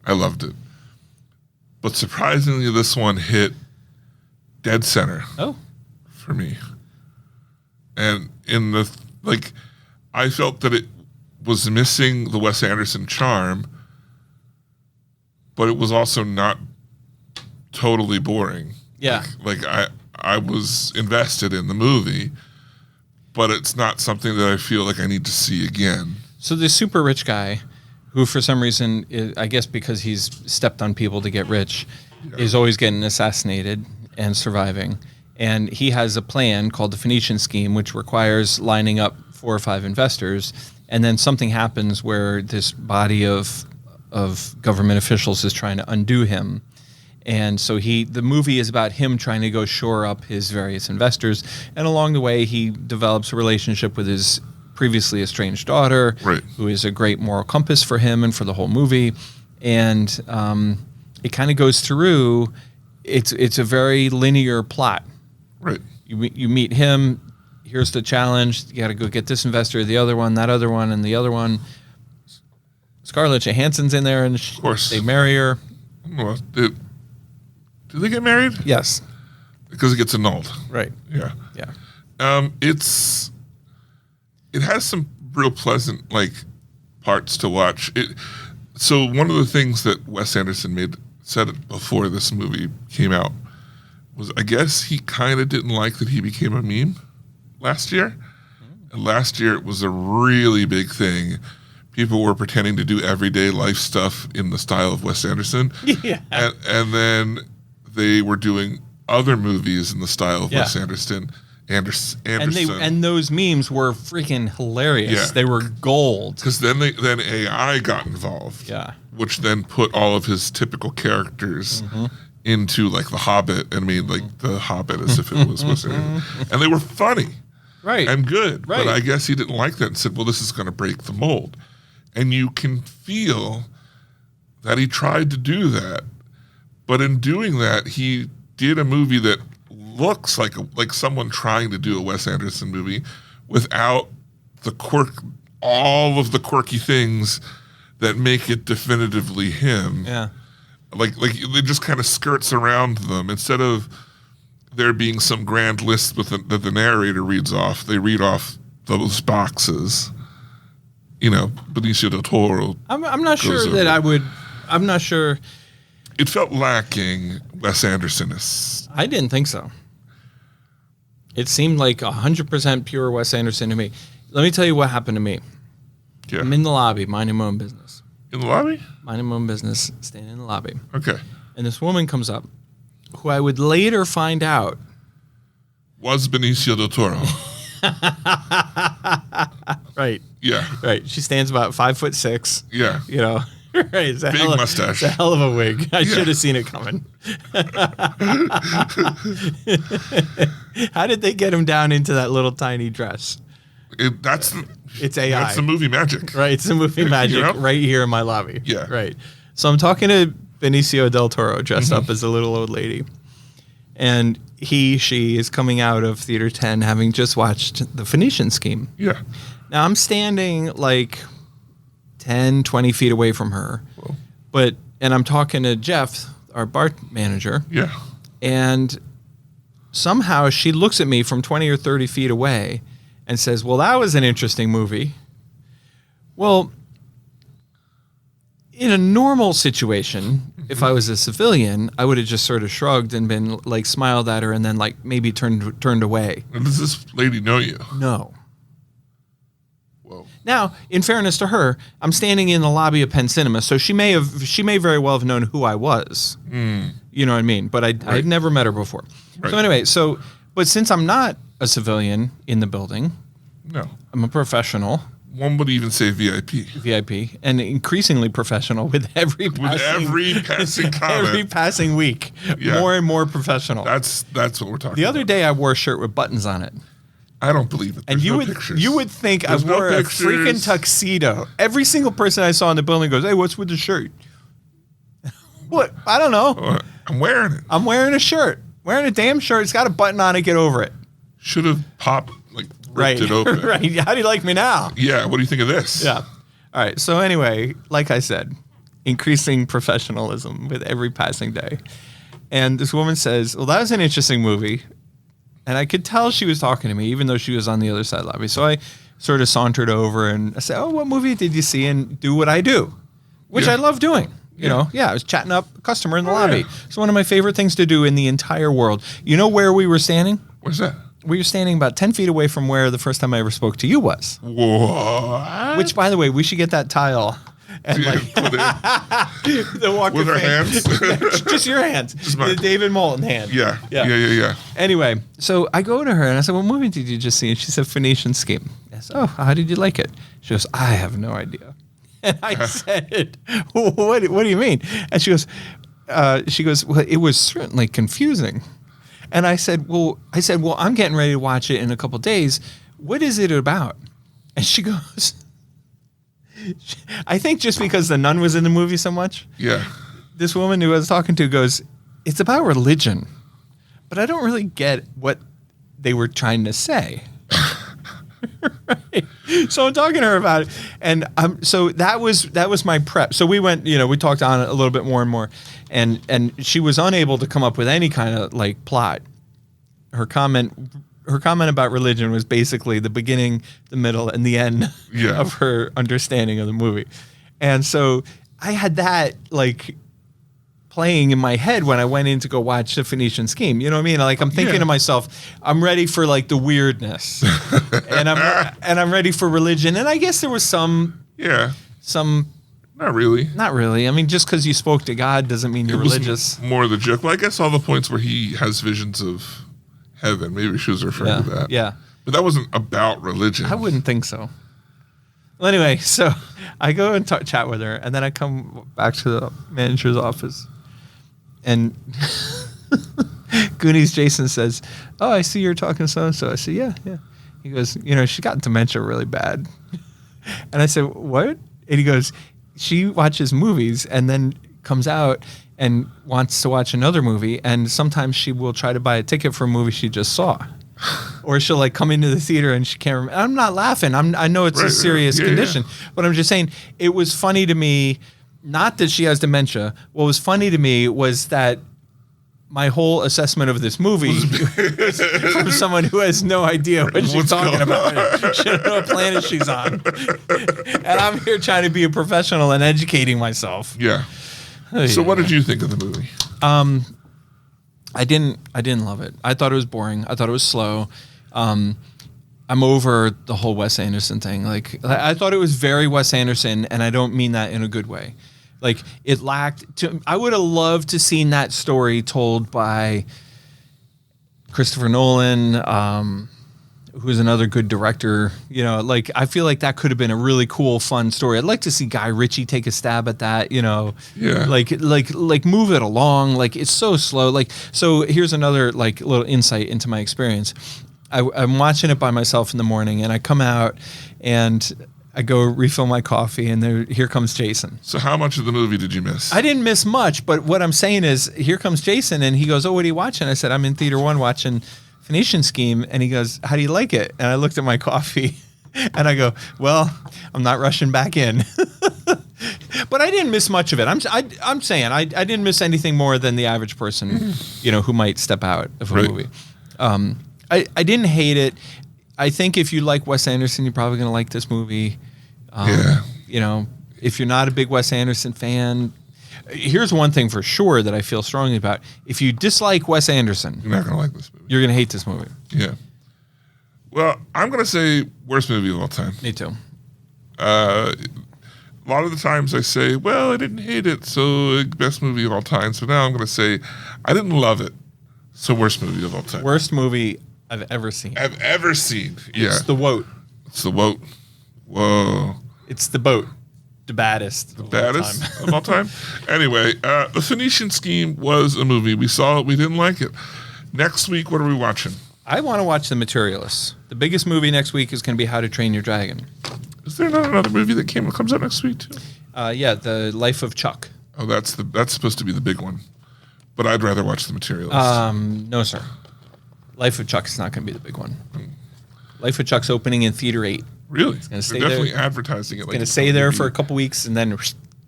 I loved it. But surprisingly, this one hit dead center. Oh. For me. And in the I felt that it was missing the Wes Anderson charm, but it was also not totally boring. Yeah. Like I was invested in the movie, but it's not something that I feel like I need to see again. So the super rich guy, who for some reason, I guess because he's stepped on people to get rich, is always getting assassinated and surviving. And he has a plan called the Phonetician Scheme, which requires lining up 4 or 5 investors. And then something happens where this body of government officials is trying to undo him. And so the movie is about him trying to go shore up his various investors. And along the way, he develops a relationship with his previously estranged daughter, who is a great moral compass for him and for the whole movie. And it kind of goes through, it's a very linear plot. Right. You meet him, here's the challenge, you got to go get this investor, the other one, that other one, and the other one. Scarlett Johansson's in there, and of course they marry her. Well, do they get married? Yes. Because it gets annulled. Right. Yeah. Yeah. It has some real pleasant parts to watch. So one of the things that Wes Anderson said it before this movie came out was, I guess he kind of didn't like that he became a meme last year. And last year it was a really big thing. People were pretending to do everyday life stuff in the style of Wes Anderson. Yeah. And then they were doing other movies in the style of Wes Anderson. And those memes were freaking hilarious. Yeah. They were gold. Because then AI got involved. Yeah. Which then put all of his typical characters into The Hobbit, and made the Hobbit as if it was Wes Anderson. And they were funny. Right. And good. Right. But I guess he didn't like that and said, well, this is going to break the mold. And you can feel that he tried to do that. But in doing that, he did a movie that looks like someone trying to do a Wes Anderson movie without all of the quirky things that make it definitively him. Yeah. Like it just kind of skirts around them. Instead of there being some grand list that the narrator reads off, they read off those boxes. Benicio del Toro. I'm not sure that I would. I'm not sure. It felt lacking Wes Anderson-ness. I didn't think so. It seemed like 100% pure Wes Anderson to me. Let me tell you what happened to me. Yeah. I'm in the lobby, minding my own business. In the lobby? Minding my own business, standing in the lobby. Okay. And this woman comes up, who I would later find out was Benicio del Toro. Right. Yeah. Right. She stands about 5'6". Yeah. Right. It's a Big mustache. It's a hell of a wig. I should have seen it coming. How did they get him down into that little tiny dress? It's AI. That's the movie magic. Right. It's the movie magic right here in my lobby. Yeah. Right. So I'm talking to Benicio del Toro dressed up as a little old lady. And she is coming out of Theater 10 having just watched the Phonetician Scheme. Yeah. Now I'm standing 10, 20 feet away from her. Whoa. And I'm talking to Jeff, our bar manager. Yeah. And somehow she looks at me from 20 or 30 feet away and says, well, that was an interesting movie. Well, in a normal situation, if I was a civilian, I would have just sort of shrugged and been smiled at her and then maybe turned away. And does this lady know you? No. Whoa. Now, in fairness to her, I'm standing in the lobby of Penn Cinema, so she may very well have known who I was. You know what I mean? But I'd never met her before. Right. So anyway, but since I'm not a civilian in the building, No. I'm a professional. One would even say VIP. And increasingly professional with every passing comment. every passing week. Yeah. More and more professional. That's what we're talking about. The other day I wore a shirt with buttons on it. I don't believe it. And There's no pictures. you would think There's I wore no a freaking pictures. tuxedo. Every single person I saw in the building goes, hey, what's with the shirt? What? I don't know. I'm wearing it. I'm wearing a shirt. Wearing a damn shirt. It's got a button on it. Get over it. Should have ripped it open. Right. How do you like me now? Yeah. What do you think of this? Yeah. All right. So anyway, like I said, increasing professionalism with every passing day. And this woman says, well, that was an interesting movie. And I could tell she was talking to me, even though she was on the other side of the lobby. So sort of sauntered over and I said, "Oh, what movie did you see?" and do what I do, which Yeah. I love doing. You know, I was chatting up a customer in the lobby. It's one of my favorite things to do in the entire world. You know where we were standing? Where's that? We were standing about 10 feet away from where the first time I ever spoke to you was. What? Which, by the way, we should get that tile. And like Put in the Walk with of our Fame. hands? Just your hands. mine. The David Moulton hand. Yeah. Anyway, so I go to her and I said, "What movie did you just see?" And she said, "Phonetician Scheme." I said, "Oh, how did you like it?" She goes, "I have no idea." And I said, what do you mean? And she goes, "Well, it was certainly confusing." And I said, well, I'm getting ready to watch it in a couple days. What is it about? And she goes, I think just because the nun was in the movie so much, Yeah. this woman who I was talking to goes, "It's about religion, but I don't really get what they were trying to say." Right. So I'm talking to her about it, and so that was my prep. So we went, we talked on it a little bit more and more, and she was unable to come up with any kind of like plot. Her comment about religion was basically the beginning, the middle, and the end of her understanding of the movie. And so I had that like playing in my head when I went in to go watch the Phonetician Scheme. You know what I mean? Like I'm thinking to myself, I'm ready for like the weirdness, and I'm ready for religion. And I guess there was some Not really. not really. I mean, just because you spoke to God doesn't mean you're It was religious. more the joke. Well, I guess all the points where he has visions of heaven. Maybe she was referring to that. Yeah. But that wasn't about religion. I wouldn't think so. Well, anyway, so I go and chat with her, and then I come back to the manager's office, and Goonies Jason says, "Oh, I see you're talking to so-and-so." I said, yeah. He goes, "She got dementia really bad." And I said, "What?" And he goes, "She watches movies and then comes out and wants to watch another movie, and sometimes she will try to buy a ticket for a movie she just saw." Or she'll like come into the theater and she can't remember. I'm not laughing. I know it's a serious condition, but I'm just saying it was funny to me. Not that she has dementia. What was funny to me was that my whole assessment of this movie was from someone who has no idea what she's talking about. She doesn't know what planet she's on. And I'm here trying to be a professional and educating myself. Yeah. So what did you think of the movie? I didn't love it. I thought it was boring. I thought it was slow. I'm over the whole Wes Anderson thing. Like I thought it was very Wes Anderson, and I don't mean that in a good way. Like it lacked. I would have loved to seen that story told by Christopher Nolan, who's another good director. Like I feel like that could have been a really cool, fun story. I'd like to see Guy Ritchie take a stab at that. Yeah. Like move it along. Like it's so slow. Like so. Here's another like little insight into my experience. I'm watching it by myself in the morning, and I come out and I go refill my coffee, and here comes Jason. So how much of the movie did you miss? I didn't miss much, but what I'm saying is, here comes Jason, and he goes, "Oh, what are you watching?" I said, "I'm in Theater 1 watching Phonetician Scheme," and he goes, "How do you like it?" And I looked at my coffee, and I go, "Well, I'm not rushing back in." But I didn't miss much of it. I'm saying I didn't miss anything more than the average person, who might step out of a movie. I didn't hate it. I think if you like Wes Anderson, you're probably going to like this movie. If you're not a big Wes Anderson fan, here's one thing for sure that I feel strongly about. If you dislike Wes Anderson, You're not going to like this movie. you're going to hate this movie. Yeah. Well, I'm going to say worst movie of all time. Me too. A lot of the times I say, well, I didn't hate it, so best movie of all time. So now I'm going to say I didn't love it, so worst movie of all time. Worst movie I've ever seen. I've ever seen. Yeah. It's The Woat. It's The Woat. Whoa. It's The Boat. The baddest. Baddest of all time. Anyway, The Phonetician Scheme was a movie. We saw it. We didn't like it. Next week, what are we watching? I want to watch The Materialists. The biggest movie next week is going to be How to Train Your Dragon. Is there not another movie that comes out next week too? Yeah, The Life of Chuck. Oh, that's supposed to be the big one. But I'd rather watch The Materialist. No, sir. Life of Chuck is not going to be the big one. Life of Chuck's opening in Theater 8. Really? It's They're stay definitely there. advertising it. It's going to stay there for a couple weeks, and then...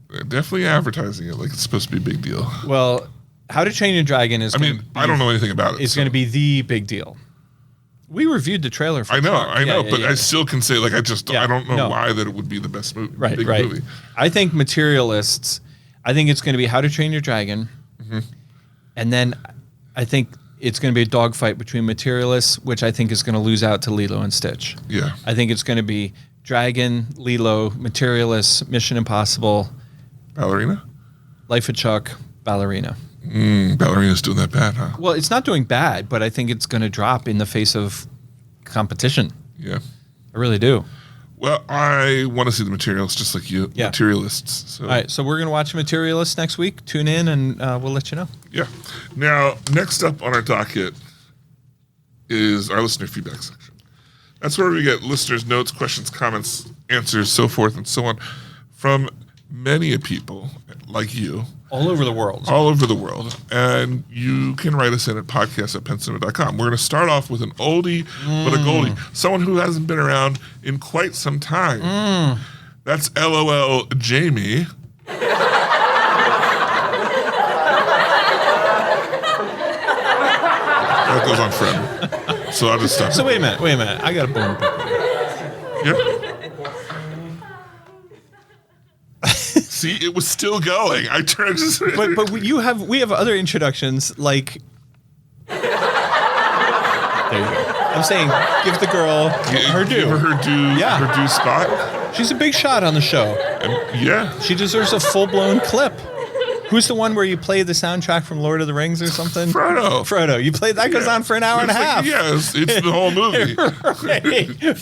They're definitely advertising it like it's supposed to be a big deal. Well, How to Train Your Dragon is... I don't know anything about it. It's going to be the big deal. We reviewed the trailer for I know, Chuck. but I still can say, like, I don't know No. why that it would be the best movie. Right. Movie. I think Materialists, I think it's going to be How to Train Your Dragon. Mm-hmm. And then I think it's going to be a dogfight between Materialists, which I think is going to lose out to Lilo and Stitch. Yeah. I think it's going to be Dragon, Lilo, Materialists, Mission Impossible, Ballerina? Life of Chuck, Ballerina. Ballerina's doing that bad, huh? Well, it's not doing bad, but I think it's going to drop in the face of competition. Yeah. I really do. Well, I want to see the Materials just like you. Yeah. Materialists. So. All right, so we're going to watch Materialists next week. Tune in, and we'll let you know. Yeah. Now, next up on our docket is our listener feedback section. That's where we get listeners' notes, questions, comments, answers, so forth and so on from many people like you. All over the world. All over the world. And you can write us in at podcast@pencinema.com. We're going to start off with an oldie but a goldie. Someone who hasn't been around in quite some time. That's LOL Jamie. That goes on forever. So I'll just stop. So wait a minute. I got a bone. Yep. See, it was still going. I turned. But we have other introductions like. There you go. I'm saying, give the girl her due. Give her her due. Yeah. Her due spot. She's a big shot on the show. Yeah. She deserves a full-blown clip. Who's the one where you play the soundtrack from Lord of the Rings or something? Frodo. You play that goes on for an hour and a half. Yes, it's the whole movie.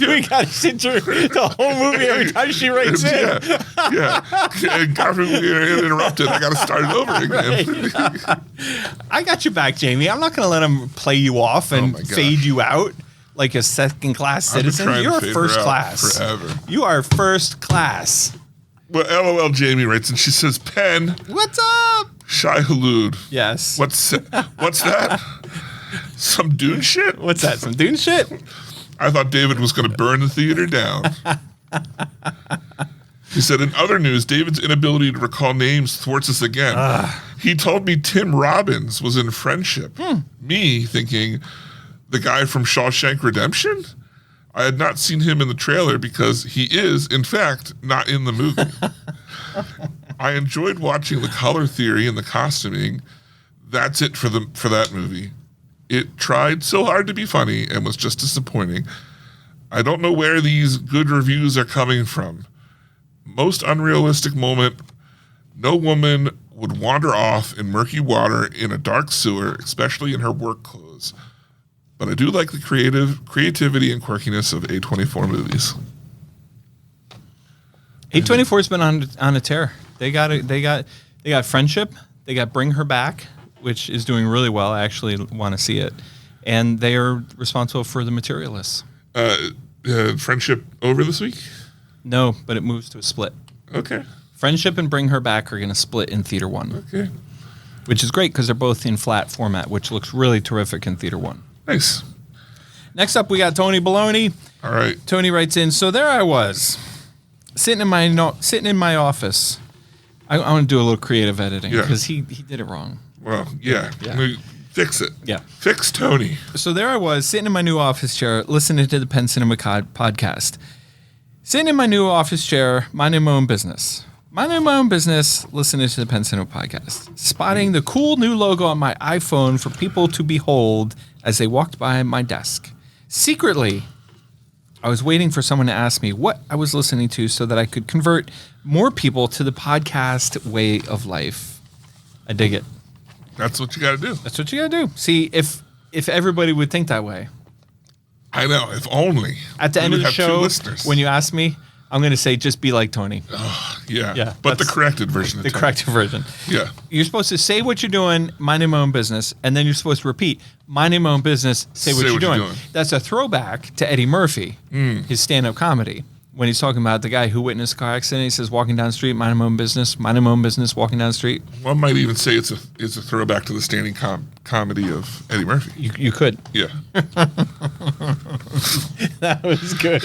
We got to sit through the whole movie every time she writes in. Yeah. And God forbid we get interrupted. I got to start it over again. Right. I got you back, Jamie. I'm not going to let him play you off and fade you out like a second-class citizen. You're first class. Forever. You are first class. Well, LOL Jamie writes, and she says, Pen. What's up? Shai Hulud. Yes. What's that? Some Dune shit? What's that? Some Dune shit? I thought David was going to burn the theater down. He said, in other news, David's inability to recall names thwarts us again. He told me Tim Robbins was in Friendship. Me thinking, the guy from Shawshank Redemption? I had not seen him in the trailer because he is, in fact, not in the movie. I enjoyed watching the color theory and the costuming. That's it for that movie. It tried so hard to be funny and was just disappointing. I don't know where these good reviews are coming from. Most unrealistic moment, no woman would wander off in murky water in a dark sewer, especially in her work clothes. But I do like the creativity and quirkiness of A24 movies. A24's been on a tear. They got Friendship. They got Bring Her Back, which is doing really well. I actually want to see it, and they are responsible for The Materialists. Friendship over this week? No, but it moves to a split. Okay. Friendship and Bring Her Back are going to split in Theater 1. Okay. Which is great because they're both in flat format, which looks really terrific in Theater 1. Nice. Next up, we got Tony Baloney. All right. Tony writes in, so there I was, sitting in my office. I want to do a little creative editing because he did it wrong. Well, yeah. Fix it. Yeah. Fix Tony. So there I was, sitting in my new office chair, listening to the Penn Cinema podcast. Sitting in my new office chair, minding my own business. Minding my own business, listening to the Penn Cinema podcast. Spotting the cool new logo on my iPhone for people to behold as they walked by my desk. Secretly, I was waiting for someone to ask me what I was listening to so that I could convert more people to the podcast way of life. I dig it. That's what you got to do. That's what you got to do. See, if everybody would think that way. I know, if only. At the end of the show, when you ask me, I'm going to say, just be like Tony. Yeah. But the corrected version of the Tony. corrected version. Yeah. You're supposed to say what you're doing, minding my own business, and then you're supposed to repeat, minding my own business, say what you're doing. That's a throwback to Eddie Murphy, his stand-up comedy. When he's talking about the guy who witnessed a car accident, he says, walking down the street, minding my own business, walking down the street. One might even say it's a throwback to the standing comedy of Eddie Murphy. You could. Yeah. That was good.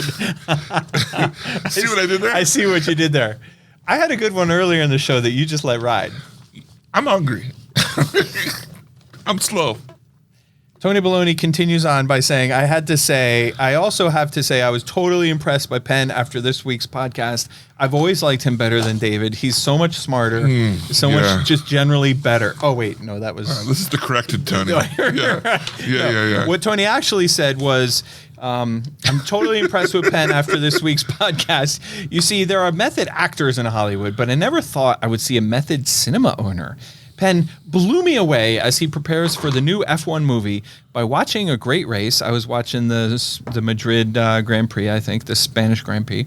See what I did there? I see what you did there. I had a good one earlier in the show that you just let ride. I'm hungry. I'm slow. Tony Baloney continues on by saying, I also have to say I was totally impressed by Penn after this week's podcast. I've always liked him better than David. He's so much smarter, much just generally better. Oh, wait, no, that was... This is the corrected Tony. Yeah. What Tony actually said was... I'm totally impressed with Penn after this week's podcast. You see, there are method actors in Hollywood, but I never thought I would see a method cinema owner. Penn blew me away as he prepares for the new F1 movie by watching a great race. I was watching the Madrid Grand Prix, I think, the Spanish Grand Prix,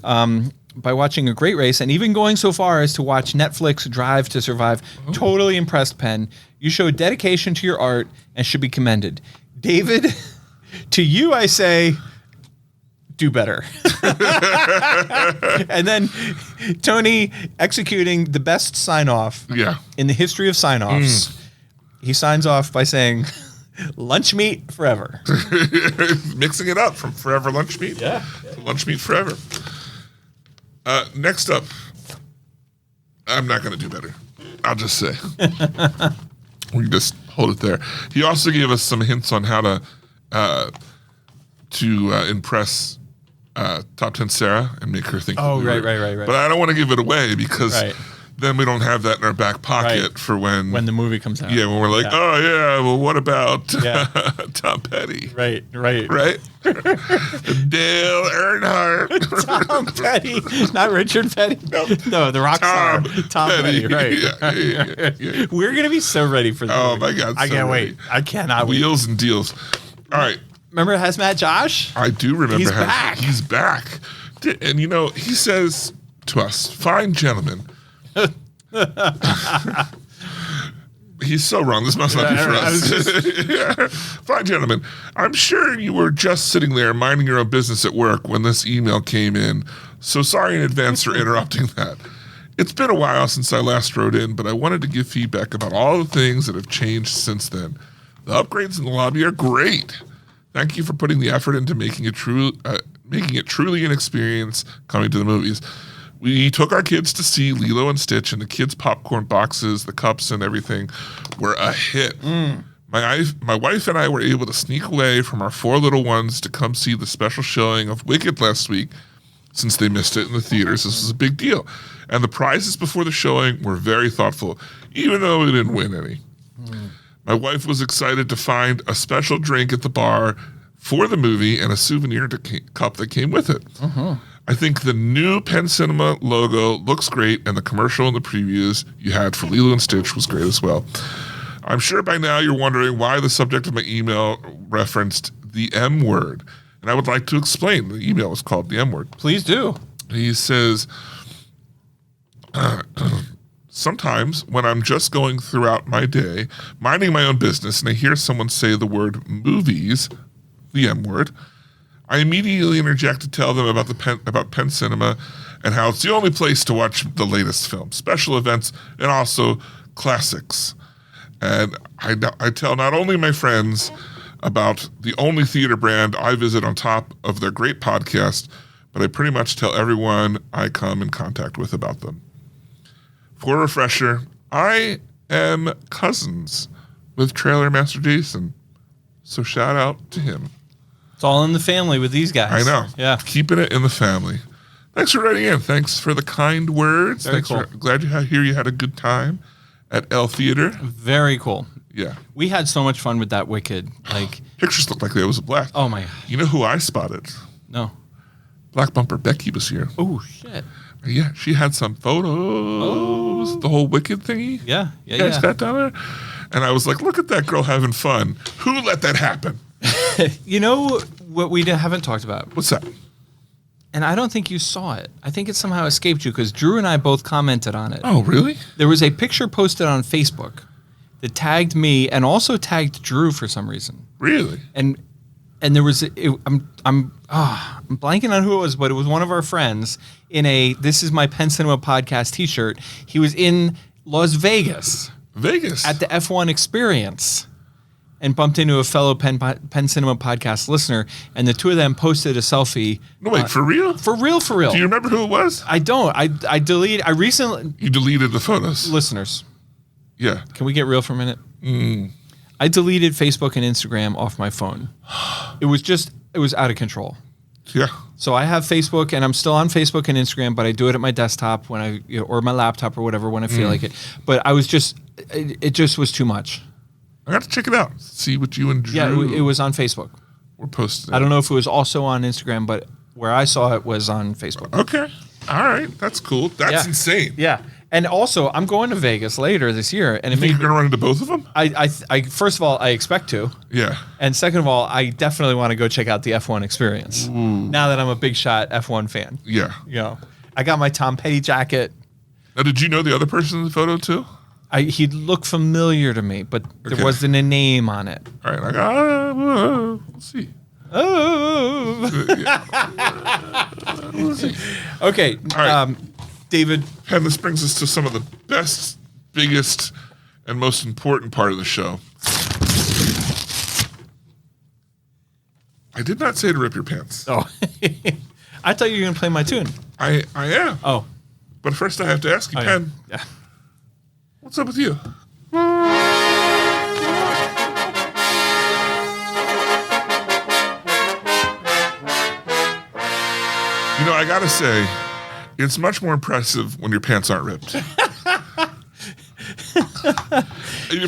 by watching a great race and even going so far as to watch Netflix Drive to Survive. Totally impressed, Penn. You showed dedication to your art and should be commended. David, to you I say... do better. And then Tony executing the best sign-off in the history of sign-offs. He signs off by saying, lunch meat forever. Mixing it up from forever lunch meat to lunch meat forever. Next up, I'm not going to do better. I'll just say. We can just hold it there. He also gave us some hints on how to impress Top 10 Sarah and make her think. Oh, right. But I don't want to give it away because then we don't have that in our back pocket for when the movie comes out. Yeah, when we're like, well, what about Tom Petty? Right. Dale Earnhardt. Tom Petty. Not Richard Petty. No, the rock star. Tom Petty. Right. Yeah. We're going to be so ready for this. Oh, my God. I can't wait. I cannot wait. Wheels and deals. All right. Remember Hazmat Josh? I do remember. He's back. He's back. And, he says to us, fine gentlemen. He's so wrong. This must not be for us. Fine gentlemen. I'm sure you were just sitting there minding your own business at work when this email came in. So sorry in advance for interrupting that. It's been a while since I last wrote in, but I wanted to give feedback about all the things that have changed since then. The upgrades in the lobby are great. Thank you for putting the effort into making it truly an experience coming to the movies. We took our kids to see Lilo and Stitch, and the kids' popcorn boxes, the cups, and everything were a hit. My wife and I were able to sneak away from our 4 little ones to come see the special showing of Wicked last week, since they missed it in the theaters. This was a big deal. And the prizes before the showing were very thoughtful, even though we didn't win any. My wife was excited to find a special drink at the bar for the movie and a souvenir cup that came with it. I think the new Penn Cinema logo looks great, and the commercial and the previews you had for Lilo and Stitch was great as well. I'm sure by now you're wondering why the subject of my email referenced the M word, and I would like to explain. The email was called the M word. Please do. He says... Sometimes when I'm just going throughout my day, minding my own business, and I hear someone say the word movies, the M word, I immediately interject to tell them about Penn Cinema and how it's the only place to watch the latest films, special events, and also classics. And I tell not only my friends about the only theater brand I visit on top of their great podcast, but I pretty much tell everyone I come in contact with about them. For a refresher, I am cousins with Trailer Master Jason, so shout out to him. It's all in the family with these guys. I know. Yeah. Keeping it in the family. Thanks for writing in. Thanks for the kind words. Very cool. Glad you had a good time at L Theater. Very cool. Yeah. We had so much fun with that Wicked. Pictures looked like it was a blast. Oh my God. You know who I spotted? No. Black Bumper Becky was here. Oh shit. Yeah, she had some photos. The whole Wicked thingy. Yeah. You guys got down there? And I was like, look at that girl having fun. Who let that happen? You know what we haven't talked about? What's that? And I don't think you saw it. I think it somehow escaped you because Drew and I both commented on it. Oh, really? There was a picture posted on Facebook that tagged me and also tagged Drew for some reason. Really? And there was I'm blanking on who it was, but it was one of our friends in a "This Is My Penn Cinema Podcast" T-shirt. He was in Las Vegas at the F1 Experience and bumped into a fellow Penn Cinema Podcast listener, and the two of them posted a selfie. No, wait, for real? For real. Do you remember who it was? I don't. I recently... You deleted the photos. Listeners. Yeah. Can we get real for a minute? I deleted Facebook and Instagram off my phone. It was out of control. Yeah. So I have Facebook, and I'm still on Facebook and Instagram, but I do it at my desktop or my laptop or whatever when I feel like it. But it just was too much. I got to check it out. See what you and Drew Yeah, it was on Facebook. were posted. I don't know if it was also on Instagram, but where I saw it was on Facebook. Okay. All right. That's cool. That's insane. Yeah. And also, I'm going to Vegas later this year, and You think you're going to run into both of them? I first of all, I expect to. Yeah. And second of all, I definitely want to go check out the F1 experience. Now that I'm a big shot F1 fan. Yeah. You know, I got my Tom Petty jacket. Now, did you know the other person in the photo too? He looked familiar to me, but Okay. there wasn't a name on it. All right. We'll see. Oh. We'll see. Okay. All right. David. And this brings us to some of the best, biggest, and most important part of the show. I did not say to rip your pants. Oh. I thought you were going to play my tune. I am. Oh. But first I have to ask you, Oh, Penn, yeah. what's up with you? You know, I gotta say, it's much more impressive when your pants aren't ripped.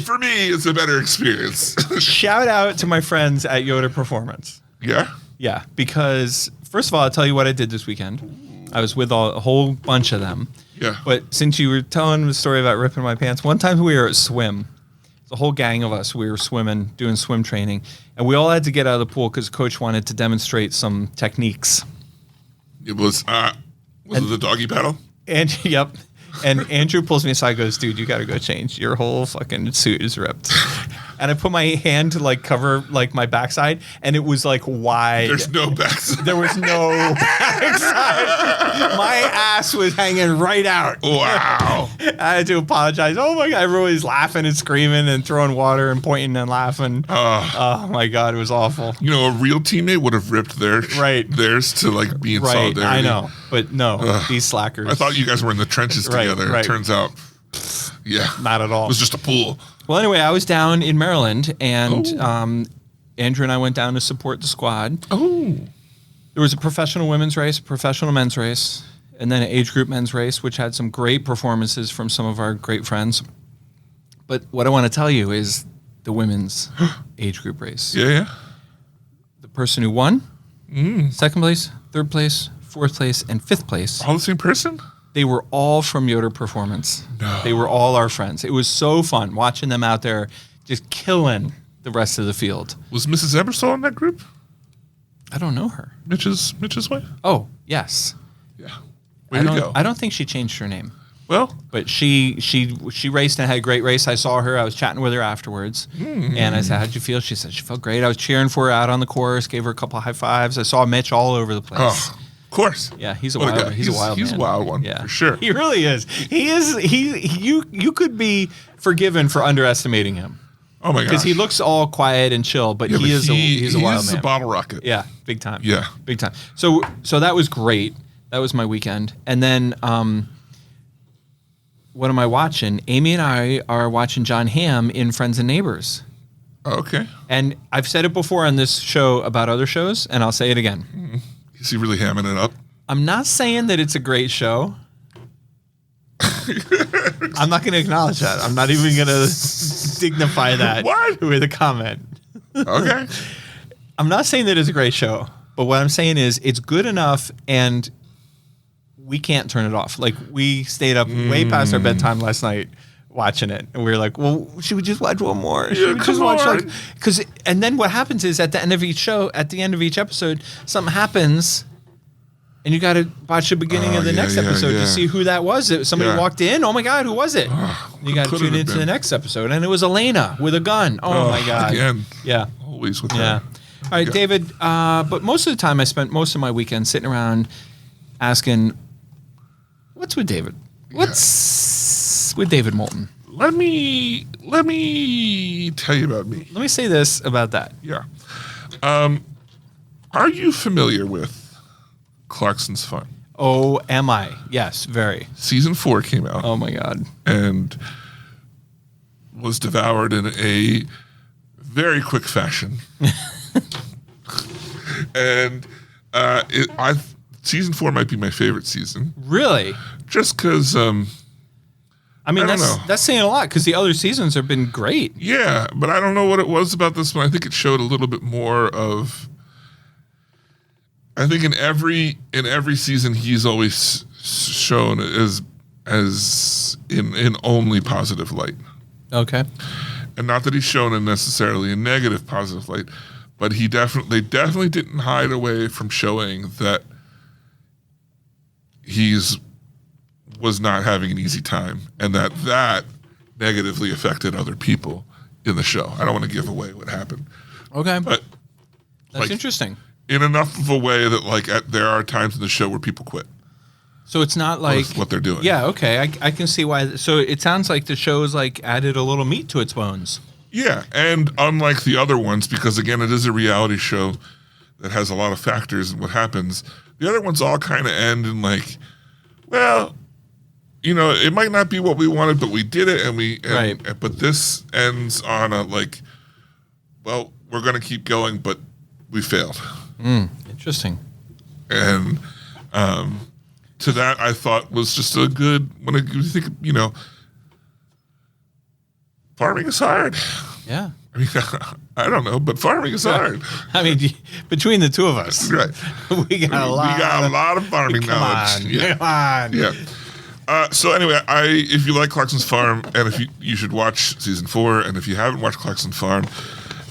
For me, it's a better experience. Shout out to my friends at Yoda Performance. Yeah? Yeah, because first of all, I'll tell you what I did this weekend. I was with a whole bunch of them. Yeah. But since you were telling the story about ripping my pants, one time we were at swim. The whole gang of us, we were swimming, doing swim training, and we all had to get out of the pool because coach wanted to demonstrate some techniques. It was it the doggy paddle? And yep. And Andrew pulls me aside and goes, dude, you got to go change. Your whole fucking suit is ripped. And I put my hand to like cover like my backside, and it was like wide. There's no backside. There was no backside. My ass was hanging right out. Wow. I had to apologize. Oh my God, everybody's laughing and screaming and throwing water and pointing and laughing. Oh my God, it was awful. You know, a real teammate would have ripped theirs to like be in Right, solidarity. I know. But no, these slackers. I thought you guys were in the trenches together. right. Turns out, yeah. Not at all. It was just a pool. Well, anyway, I was down in Maryland, and Andrew and I went down to support the squad. Oh. There was a professional women's race, a professional men's race, and then an age group men's race, which had some great performances from some of our great friends. But what I want to tell you is the women's age group race. Yeah. The person who won, second place, third place, fourth place, and fifth place, All the same person? they were all from Yoder Performance. No. They were all our friends. It was so fun watching them out there just killing the rest of the field. Was Mrs. Ebersol in that group? I don't know her. Mitch's wife? Oh, yes. Yeah. Way to go. I don't think she changed her name. Well, But she raced and had a great race. I saw her. I was chatting with her afterwards. And I said, how'd you feel? She said she felt great. I was cheering for her out on the course, gave her a couple of high fives. I saw Mitch all over the place. of course. Yeah, he's a What a wild guy. he's a wild He's man. a wild one, Yeah. for sure. He really is. You could be forgiven for underestimating him. Oh my gosh. Because he looks all quiet and chill, but Yeah, but he's a wild man. a bottle rocket. Yeah, big time. Yeah. Big time. So that was great. That was my weekend. And then what am I watching? Amy and I are watching John Hamm in Friends and Neighbors. Oh, okay. And I've said it before on this show about other shows, and I'll say it again. Is he really hamming it up? I'm not saying that it's a great show. I'm not going to acknowledge that. I'm not even going to dignify that What? with a comment. Okay. I'm not saying that it's a great show, but what I'm saying is it's good enough, and we can't turn it off. Like, we stayed up way past our bedtime last night watching it, and we were like, well, should we just watch one more? Should we just come watch on. and then what happens is at the end of each show, at the end of each episode, something happens, and you got to watch the beginning of the next episode to see who that was. Somebody Yeah. walked in. Oh my God, who was it? You got to could tune it have into the been? next episode, and it was Elena with a gun. Oh my God. Again. Yeah. Always with Yeah. her. All right, David. But most of the time, I spent most of my weekend sitting around asking, "What's with David? What's with David Moulton?" Let me tell you about me. Let me say this about that. Yeah. Are you familiar with Clarkson's Fun? Oh, am I? Yes, very. Season 4 came out Oh my God. and was devoured in a very quick fashion. And season 4 might be my favorite season. Really? Just because... I mean, I don't know. that's saying a lot because the other seasons have been great. Yeah, but I don't know what it was about this one. I think it showed a little bit more of... I think in every season he's always shown as in only positive light. Okay. And not that he's shown in necessarily a negative positive light, but they definitely didn't hide away from showing that was not having an easy time, and that negatively affected other people in the show. I don't want to give away what happened. Okay. But that's interesting. In enough of a way that there are times in the show where people quit. So it's not like with what they're doing. Yeah, okay. I can see why. So it sounds like the show's like added a little meat to its bones. Yeah, and unlike the other ones, because again, it is a reality show that has a lot of factors in what happens, the other ones all kind of end in like, well, it might not be what we wanted, but we did it, right. But this ends on a like, well, we're going to keep going, but we failed. Interesting. And to that, I thought was just a good, when you think, farming is hard. Yeah. I mean, I don't know, but farming is hard. I mean, between the two of us, right? We got a lot of farming knowledge. Come on. Yeah. So anyway, if you like Clarkson's Farm, and if you should watch season 4, and if you haven't watched Clarkson's Farm,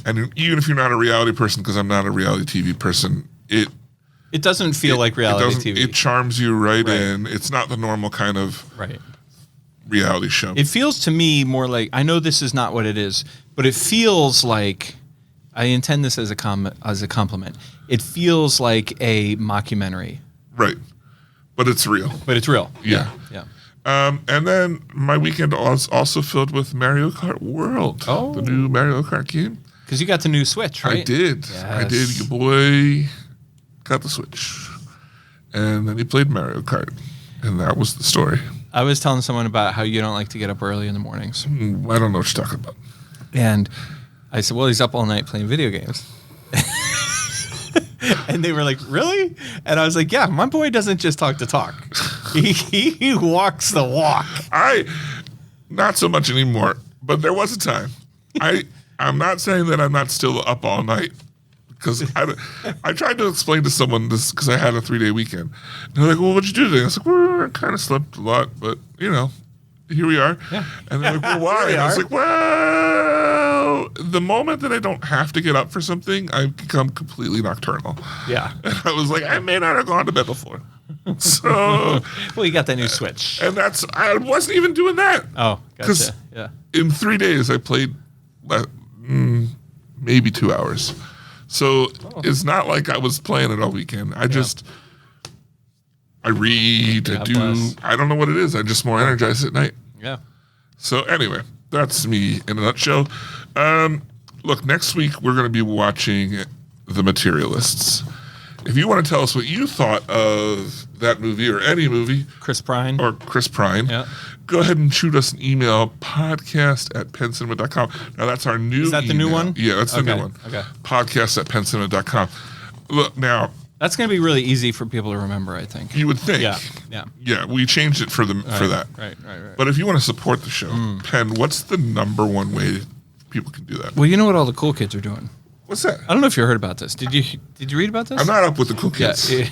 and even if you're not a reality person, because I'm not a reality TV person, it doesn't feel like reality TV. It charms you right in. It's not the normal kind of reality show. It feels to me more like, I know this is not what it is, but it feels like, I intend this as a compliment. It feels like a mockumentary. Right. But it's real. Yeah. And then my weekend was also filled with Mario Kart World. The new Mario Kart game. Because you got the new Switch, right? I did. Yes. I did. Your boy got the Switch. And then he played Mario Kart. And that was the story. I was telling someone about how you don't like to get up early in the mornings. I don't know what you're talking about. And I said, well, he's up all night playing video games. And they were like, really? And I was like, yeah, my boy doesn't just talk to talk. He walks the walk. Not so much anymore, but there was a time. I'm not saying that I'm not still up all night, because I tried to explain to someone this, because I had a 3-day weekend. And they're like, well, what'd you do today? I was like, well, I kind of slept a lot, but, here we are. Yeah. And they're like, well, why? And I was like, well, the moment that I don't have to get up for something, I become completely nocturnal. Yeah. And I was like, I may not have gone to bed before. So. Well, you got that new Switch. And I wasn't even doing that. Oh, gotcha. Yeah. In 3 days, I played maybe 2 hours. So it's not like I was playing it all weekend. I read, I don't know what it is. I'm just more energized at night. Yeah. So anyway, that's me in a nutshell. Look, next week we're going to be watching The Materialists. If you want to tell us what you thought of that movie or any movie. Chris Pine. Yeah. Go ahead and shoot us an email, podcast@pencinema.com. Now that's our new email. Is that the new one? Yeah, that's the new one. Okay. Podcast@pencinema.com. Look, now. That's going to be really easy for people to remember, I think. You would think. Yeah. Yeah, we changed it for that. Right. But if you want to support the show, Penn, what's the number one way people can do that? Well, you know what all the cool kids are doing? What's that? I don't know if you heard about this. Did you read about this? I'm not up with the cool kids. Yeah.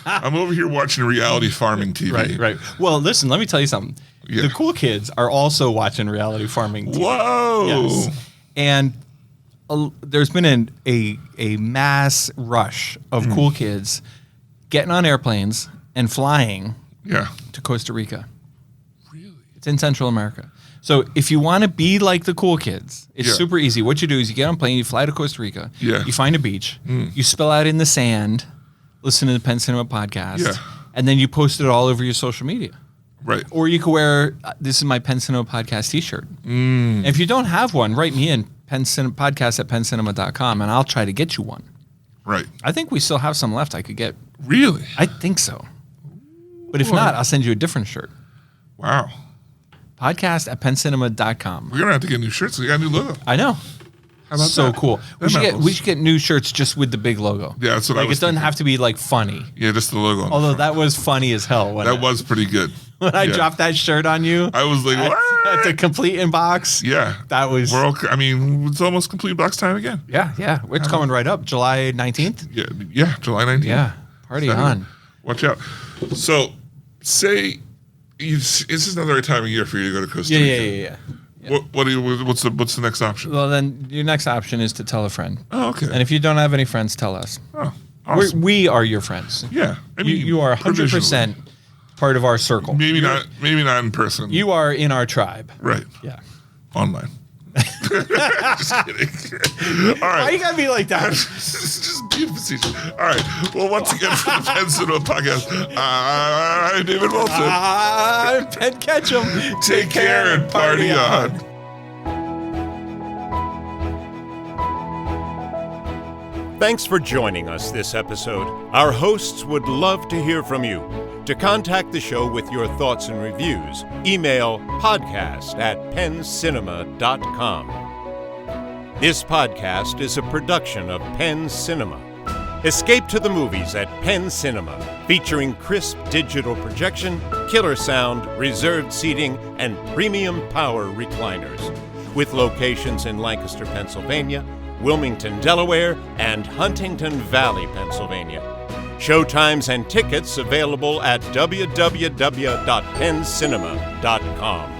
I'm over here watching reality farming TV. Right. Well, listen, let me tell you something. Yeah. The cool kids are also watching reality farming TV. Whoa. Yes. And there's been a mass rush of cool kids getting on airplanes and flying to Costa Rica. Really? It's in Central America. So if you want to be like the cool kids, it's super easy. What you do is you get on a plane, you fly to Costa Rica, you find a beach, you spill out in the sand, listen to the Penn Cinema podcast, and then you post it all over your social media. Right. Or you could wear, this is my Penn Cinema podcast t-shirt. And if you don't have one, write me in, podcast@pencinema.com, and I'll try to get you one. Right. I think we still have some left I could get. Really? I think so. But if not, I'll send you a different shirt. Wow. Podcast@pencinema.com. We're going to have to get new shirts. We got a new logo. I know. How about So that? cool. We should get new shirts just with the big logo. Yeah, that's what I like. was It doesn't thinking. have to be like funny. Yeah, just the logo. On Although the front. that was funny as hell. that was pretty good. when I Yeah. dropped that shirt on you. I was like, at, what? at the complete inbox. Yeah, That was. it's almost complete box time again. Yeah. It's coming right up. July 19th. Yeah, July 19th. Yeah. Party on. Watch out. So, say this is not the right time of year for you to go to Costa Yeah. Rica. What's the next option? Well, then your next option is to tell a friend. Oh, okay. And if you don't have any friends, tell us. Oh, awesome. We are your friends. Yeah, I mean, You are 100% provisionally. part of our circle. Maybe not in person. You are in our tribe. Right. Yeah. Online. Just kidding. All Why right. you gotta be like that? Just be facetious. All right. Well, once again, for the Penn Cinema Podcast, I'm David Wilson. I'm Penn Ketchum. Take care and party on. Thanks for joining us this episode. Our hosts would love to hear from you. To contact the show with your thoughts and reviews, email podcast@penncinema.com. This podcast is a production of Penn Cinema. Escape to the movies at Penn Cinema, featuring crisp digital projection, killer sound, reserved seating, and premium power recliners. With locations in Lancaster, Pennsylvania, Wilmington, Delaware, and Huntington Valley, Pennsylvania. Showtimes and tickets available at www.penncinema.com.